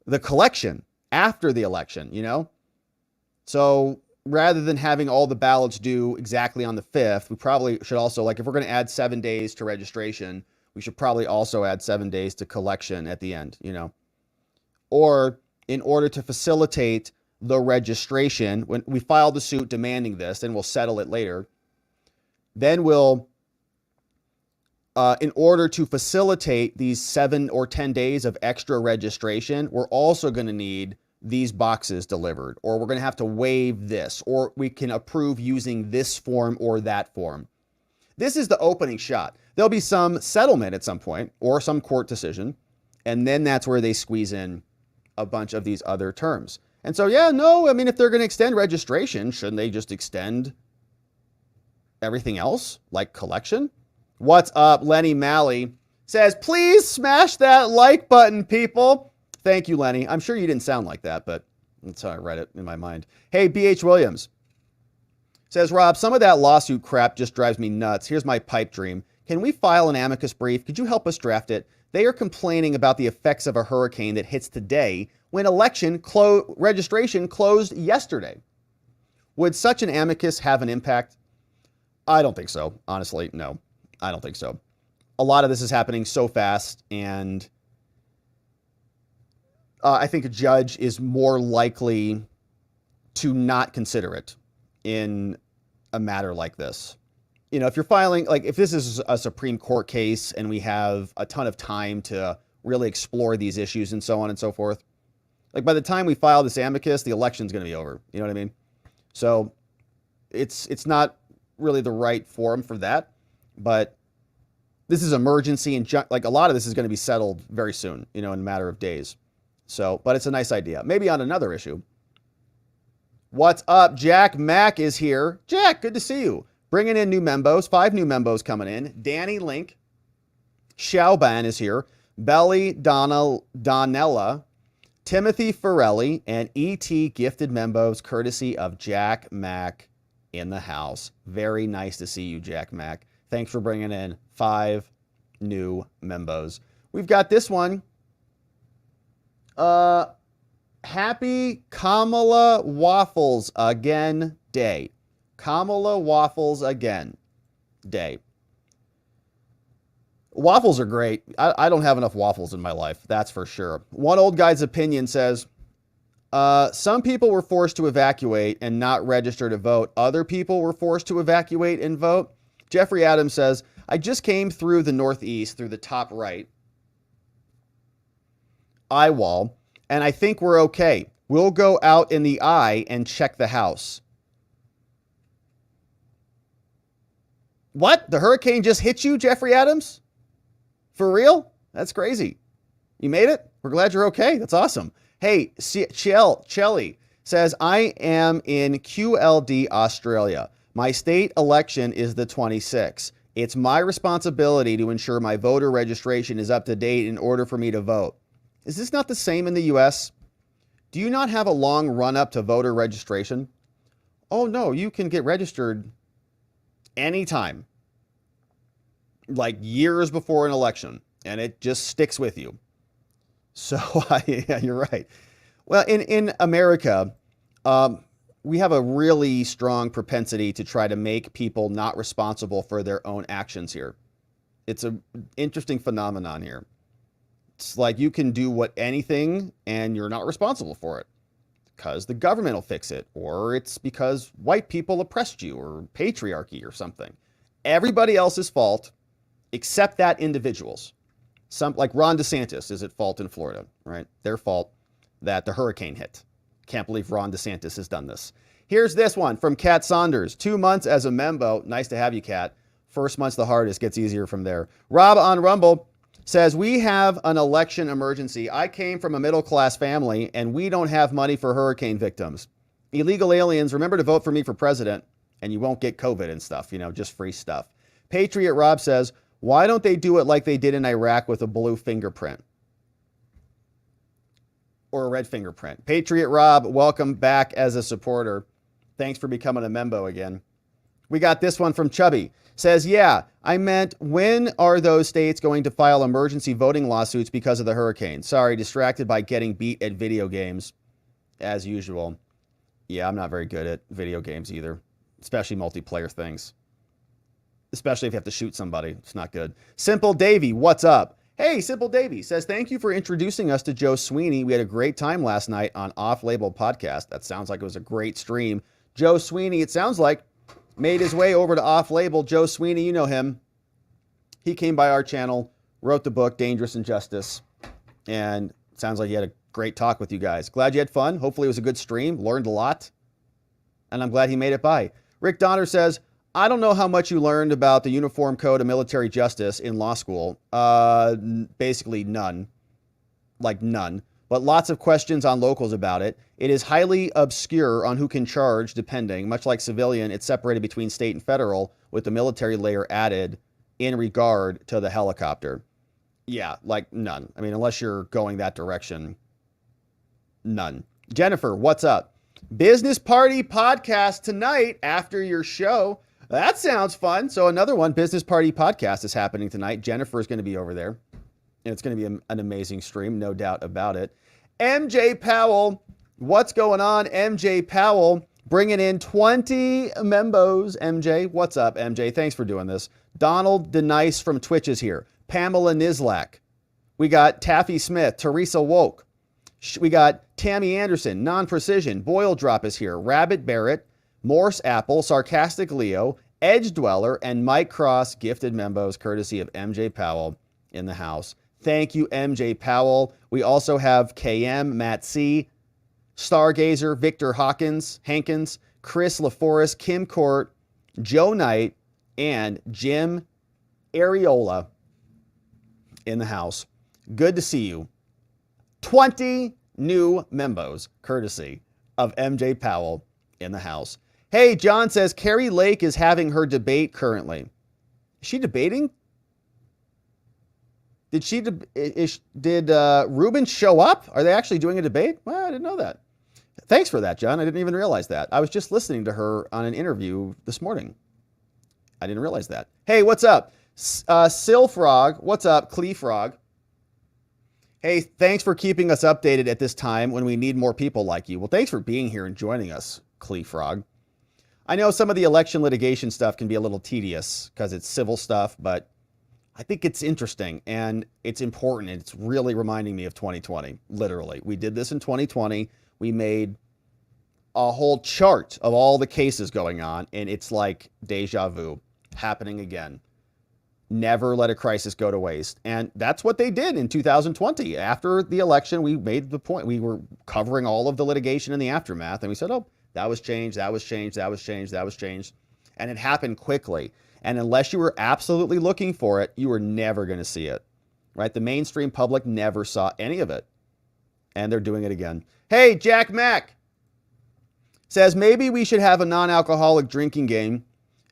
the collection after the election, you know? So rather than having all the ballots due exactly on the 5th, we probably should also, like if we're going to add 7 days to registration, we should probably also add 7 days to collection at the end, you know? Or in order to facilitate the registration, when we file the suit demanding this, then we'll settle it later. Then we'll, in order to facilitate these 7 or 10 days of extra registration, we're also going to need these boxes delivered, or we're going to have to waive this, or we can approve using this form or that form. This is the opening shot. There'll be some settlement at some point or some court decision, and then that's where they squeeze in a bunch of these other terms. And so, yeah, no, I mean, if they're going to extend registration, shouldn't they just extend everything else, like collection? What's up? Lenny Malley says, please smash that like button, people. Thank you, Lenny. I'm sure you didn't sound like that, but that's how I read it in my mind. Hey, B.H. Williams says, Rob, some of that lawsuit crap just drives me nuts. Here's my pipe dream. Can we file an amicus brief? Could you help us draft it? They are complaining about the effects of a hurricane that hits today when registration closed yesterday. Would such an amicus have an impact? I don't think so. Honestly, no, I don't think so. A lot of this is happening so fast, and I think a judge is more likely to not consider it in a matter like this. You know, if you're filing, like if this is a Supreme Court case and we have a ton of time to really explore these issues and so on and so forth, like by the time we file this amicus, the election's going to be over. You know what I mean? So it's not really the right forum for that, but this is emergency, and like a lot of this is going to be settled very soon, you know, in a matter of days. So, but it's a nice idea. Maybe on another issue. What's up? Jack Mack is here. Jack, good to see you. Bringing in new members, 5 new members coming in. Danny Link. Xiaoban is here. Belly Donella. Timothy Farrelly, and E.T. gifted members courtesy of Jack Mack in the house. Very nice to see you, Jack Mack. Thanks for bringing in 5 new members. We've got this one. Happy Kamala Waffles Again Day. Kamala Waffles Again Day. Waffles are great. I don't have enough waffles in my life, that's for sure. One old guy's opinion says, Some people were forced to evacuate and not register to vote. Other people were forced to evacuate and vote. Jeffrey Adams says, I just came through the Northeast, through the top right eye wall, and I think we're okay. We'll go out in the eye and check the house. What? The hurricane just hit you, Jeffrey Adams? For real? That's crazy. You made it? We're glad you're okay. That's awesome. Hey, Chelly says, I am in QLD, Australia. My state election is the 26th. It's my responsibility to ensure my voter registration is up to date in order for me to vote. Is this not the same in the US? Do you not have a long run up to voter registration? Oh no, you can get registered anytime, like years before an election, and it just sticks with you. So yeah, you're right. Well, in America, we have a really strong propensity to try to make people not responsible for their own actions here. It's an interesting phenomenon here. It's like you can do anything and you're not responsible for it because the government will fix it, or it's because white people oppressed you, or patriarchy or something. Everybody else's fault except that individual's. Some, like Ron DeSantis is at fault in Florida, right? Their fault that the hurricane hit. Can't believe Ron DeSantis has done this. Here's this one from Kat Saunders. 2 months as a membo. Nice to have you, Kat. First month's the hardest, gets easier from there. Rob on Rumble says, we have an election emergency. I came from a middle-class family, and we don't have money for hurricane victims. Illegal aliens, remember to vote for me for president, and you won't get COVID and stuff, just free stuff. Patriot Rob says, why don't they do it like they did in Iraq with a blue fingerprint? Or a red fingerprint. Patriot Rob, welcome back as a supporter. Thanks for becoming a membo again. We got this one from Chubby. Says, yeah, I meant, when are those states going to file emergency voting lawsuits because of the hurricane? Sorry, distracted by getting beat at video games, as usual. Yeah, I'm not very good at video games either, especially multiplayer things. Especially if you have to shoot somebody. It's not good. Simple Davy, what's up? Hey, Simple Davy says, thank you for introducing us to Joe Sweeney. We had a great time last night on Off Label Podcast. That sounds like it was a great stream. Joe Sweeney, it sounds like, made his way over to Off Label. Joe Sweeney, you know him. He came by our channel, wrote the book, Dangerous Injustice, and it sounds like he had a great talk with you guys. Glad you had fun. Hopefully it was a good stream. Learned a lot. And I'm glad he made it by. Rick Donner says, I don't know how much you learned about the Uniform Code of Military Justice in law school. Basically none. Like none. But lots of questions on locals about it. It is highly obscure on who can charge, depending. Much like civilian, it's separated between state and federal, with the military layer added in regard to the helicopter. Yeah, like none. I mean, unless you're going that direction, none. Jennifer, what's up? Business Party Podcast tonight after your show. That sounds fun. So another one, Business Party Podcast, is happening tonight. Jennifer is going to be over there. And it's going to be an amazing stream, no doubt about it. MJ Powell, what's going on? MJ Powell bringing in 20 membos. MJ, what's up, MJ? Thanks for doing this. Donald DeNice from Twitch is here. Pamela Nizlak. We got Taffy Smith, Teresa Woke. We got Tammy Anderson, Non-Precision. Boyle Drop is here. Rabbit Barrett, Morse Apple, Sarcastic Leo, Edge Dweller, and Mike Cross, gifted membos courtesy of MJ Powell in the house. Thank you, MJ Powell. We also have KM, Matt C., Stargazer, Victor Hankins, Chris LaForest, Kim Court, Joe Knight, and Jim Areola in the house. Good to see you. 20 new membos courtesy of MJ Powell in the house. Hey, John says Carrie Lake is having her debate currently. Is she debating? Did Ruben show up? Are they actually doing a debate? Well, I didn't know that. Thanks for that, John. I didn't even realize that. I was just listening to her on an interview this morning. I didn't realize that. Hey, what's up? Silfrog. What's up? Cleefrog. Hey, thanks for keeping us updated at this time when we need more people like you. Well, thanks for being here and joining us, Cleefrog. I know some of the election litigation stuff can be a little tedious because it's civil stuff, but I think it's interesting and it's important. It's really reminding me of 2020, literally. We did this in 2020. we made a whole chart of all the cases going on, and it's like deja vu happening again. Never let a crisis go to waste. And that's what they did in 2020. After the election, we made the point. We were covering all of the litigation in the aftermath, and we said, oh, that was changed, that was changed, that was changed, that was changed. And it happened quickly. And unless you were absolutely looking for it, you were never going to see it, right? The mainstream public never saw any of it. And they're doing it again. Hey, Jack Mack says, maybe we should have a non-alcoholic drinking game.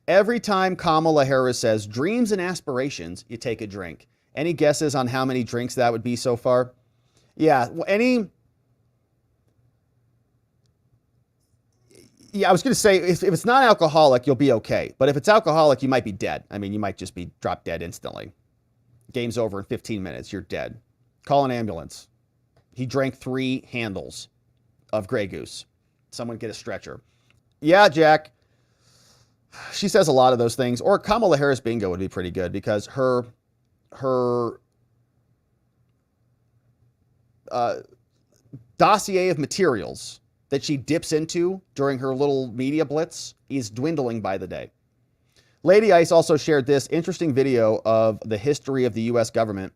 Every time Kamala Harris says dreams and aspirations, you take a drink. Any guesses on how many drinks that would be so far? Yeah, I was going to say, if it's not alcoholic, you'll be okay. But if it's alcoholic, you might be dead. I mean, you might just be dropped dead instantly. Game's over in 15 minutes. You're dead. Call an ambulance. He drank 3 handles of Grey Goose. Someone get a stretcher. Yeah, Jack. She says a lot of those things. Or Kamala Harris bingo would be pretty good because her dossier of materials that she dips into during her little media blitz is dwindling by the day. Lady Ice also shared this interesting video of the history of the U.S. government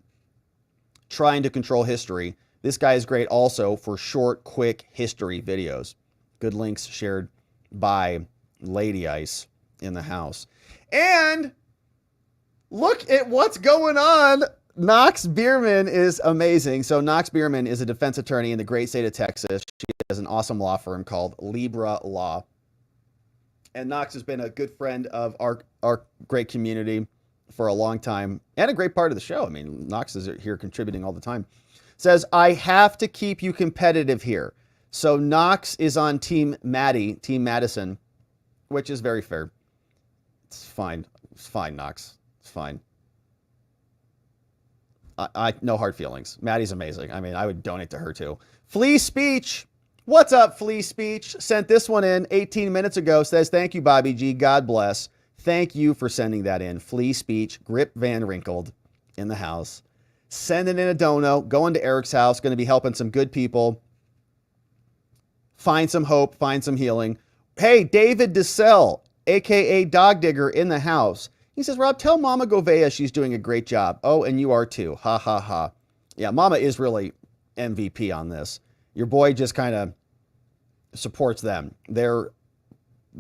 trying to control history. This guy is great also for short, quick history videos. Good links shared by Lady Ice in the house. And look at what's going on. Knox Bierman is amazing. So Knox Bierman is a defense attorney in the great state of Texas. She has an awesome law firm called Libra Law. And Knox has been a good friend of our great community for a long time and a great part of the show. I mean, Knox is here contributing all the time. Says, I have to keep you competitive here. So Knox is on Team Madison, which is very fair. It's fine. It's fine, Knox. It's fine. I no hard feelings. Maddie's amazing. I mean, I would donate to her too. Flea Speech. What's up, Flea Speech? Sent this one in 18 minutes ago. Says, thank you, Bobby G. God bless. Thank you for sending that in. Flea Speech. Grip Van Wrinkled in the house. Sending in a dono. Going to Eric's house. Going to be helping some good people. Find some hope. Find some healing. Hey, David DeSell, a.k.a. Dog Digger in the house. He says, Rob, tell Mama Govea she's doing a great job. Oh, and you are too. Ha, ha, ha. Yeah, Mama is really MVP on this. Your boy just kind of supports them. They're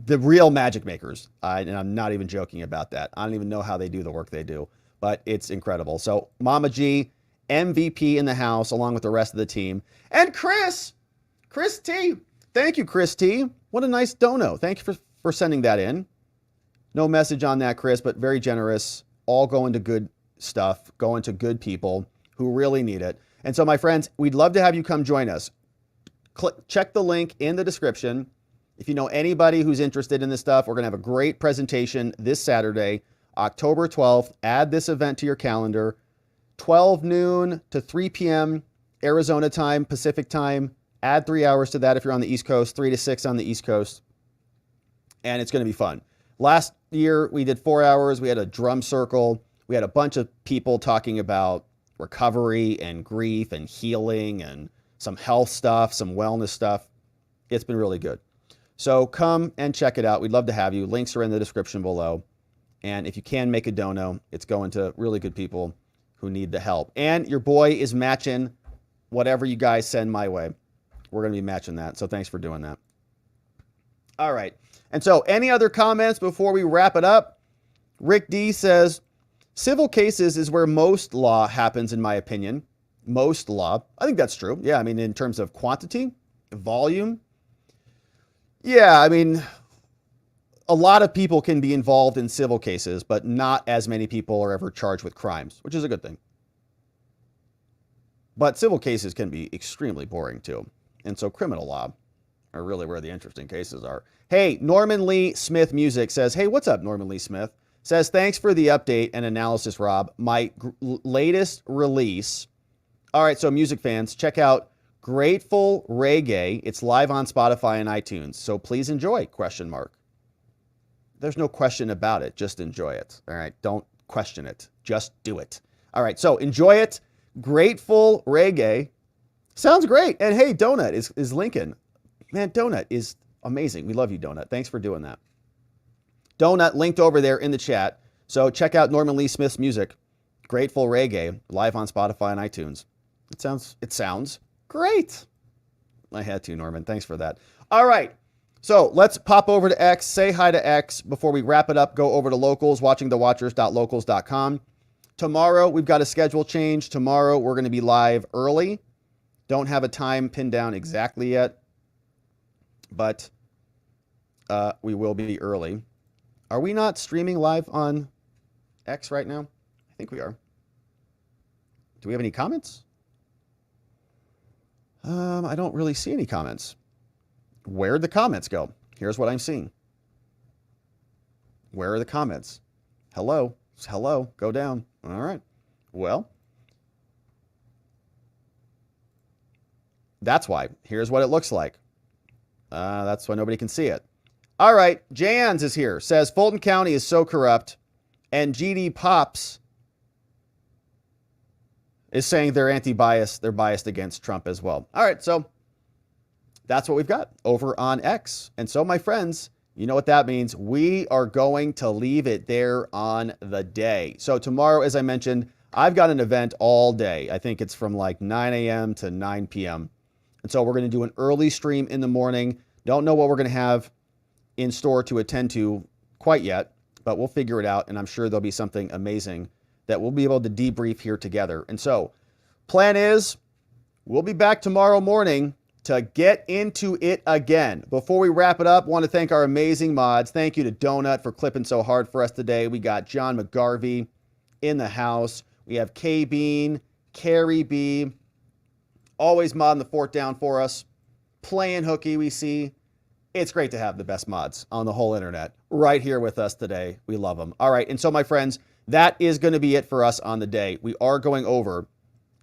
the real magic makers. And I'm not even joking about that. I don't even know how they do the work they do, but it's incredible. So Mama G, MVP in the house, along with the rest of the team. And Chris T. Thank you, Chris T. What a nice dono. Thank you for sending that in. No message on that, Chris, but very generous. All going to good stuff, going to good people who really need it. And so, my friends, we'd love to have you come join us. Check the link in the description. If you know anybody who's interested in this stuff, we're going to have a great presentation this Saturday, October 12th. Add this event to your calendar. 12 noon to 3 p.m. Arizona time, Pacific time. Add 3 hours to that if you're on the East Coast, 3 to 6 on the East Coast. And it's going to be fun. Last year, we did 4 hours. We had a drum circle. We had a bunch of people talking about recovery and grief and healing and some health stuff, some wellness stuff. It's been really good. So come and check it out. We'd love to have you. Links are in the description below. And if you can make a dono, it's going to really good people who need the help. And your boy is matching whatever you guys send my way. We're going to be matching that. So thanks for doing that. All right. And so any other comments before we wrap it up? Rick D says, civil cases is where most law happens, in my opinion. Most law. I think that's true. Yeah, I mean, in terms of quantity, volume. Yeah, I mean, a lot of people can be involved in civil cases, but not as many people are ever charged with crimes, which is a good thing. But civil cases can be extremely boring too. And so criminal law are really where the interesting cases are. Hey, Norman Lee Smith Music says, hey, what's up, Norman Lee Smith? Says, thanks for the update and analysis, Rob. My latest release. All right, so music fans, check out Grateful Reggae. It's live on Spotify and iTunes. So please enjoy, ? There's no question about it. Just enjoy it. All right, don't question it. Just do it. All right, so enjoy it. Grateful Reggae. Sounds great. And hey, Donut is Lincoln. Man, Donut is amazing. We love you, Donut. Thanks for doing that. Donut linked over there in the chat. So check out Norman Lee Smith's music, Grateful Reggae, live on Spotify and iTunes. It sounds great. I had to, Norman. Thanks for that. All right. So let's pop over to X, say hi to X. Before we wrap it up, go over to locals, watchingthewatchers.locals.com. Tomorrow, we've got a schedule change. Tomorrow, we're going to be live early. Don't have a time pinned down exactly yet, but we will be early. Are we not streaming live on X right now? I think we are. Do we have any comments? I don't really see any comments. Where'd the comments go? Here's what I'm seeing. Where are the comments? Hello. Hello. Go down. All right. Well, that's why. Here's what it looks like. That's why nobody can see it. All right. Jans is here. Says Fulton County is so corrupt, and GD Pops is saying they're anti-bias. They're biased against Trump as well. All right. So that's what we've got over on X. And so, my friends, you know what that means. We are going to leave it there on the day. So tomorrow, as I mentioned, I've got an event all day. I think it's from like 9 a.m. to 9 p.m. And so we're going to do an early stream in the morning. Don't know what we're going to have in store to attend to quite yet, but we'll figure it out. And I'm sure there'll be something amazing that we'll be able to debrief here together. And so plan is we'll be back tomorrow morning to get into it again. Before we wrap it up, I want to thank our amazing mods. Thank you to Donut for clipping so hard for us today. We got John McGarvey in the house. We have K-Bean, Carrie B, always modding the fort down for us. Playing hooky, we see. It's great to have the best mods on the whole internet right here with us today. We love them. All right, and so my friends, that is going to be it for us on the day. We are going over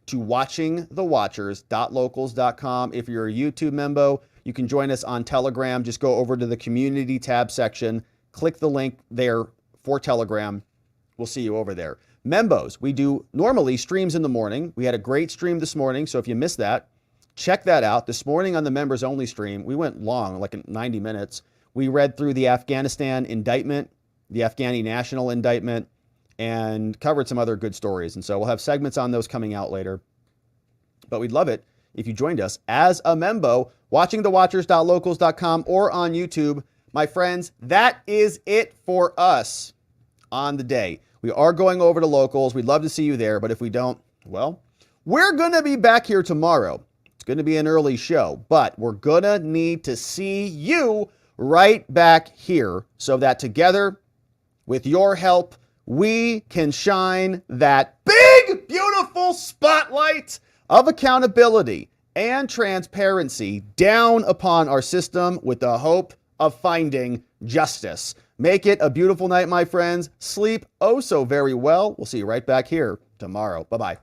to watchingthewatchers.locals.com. If you're a YouTube member, you can join us on Telegram. Just go over to the community tab section, click the link there for Telegram. We'll see you over there. Membos, we do normally streams in the morning. We had a great stream this morning, so if you missed that, check that out. This morning on the members only stream, we went long, like 90 minutes. We read through the Afghanistan indictment, the Afghani national indictment, and covered some other good stories. And so we'll have segments on those coming out later. But we'd love it if you joined us as a membo, watchingthewatchers.locals.com or on YouTube. My friends, that is it for us on the day. We are going over to locals. We'd love to see you there, but if we don't, well, we're going to be back here tomorrow. It's going to be an early show, but we're going to need to see you right back here so that together, with your help, we can shine that big, beautiful spotlight of accountability and transparency down upon our system with the hope of finding justice. Make it a beautiful night, my friends. Sleep oh so very well. We'll see you right back here tomorrow. Bye-bye.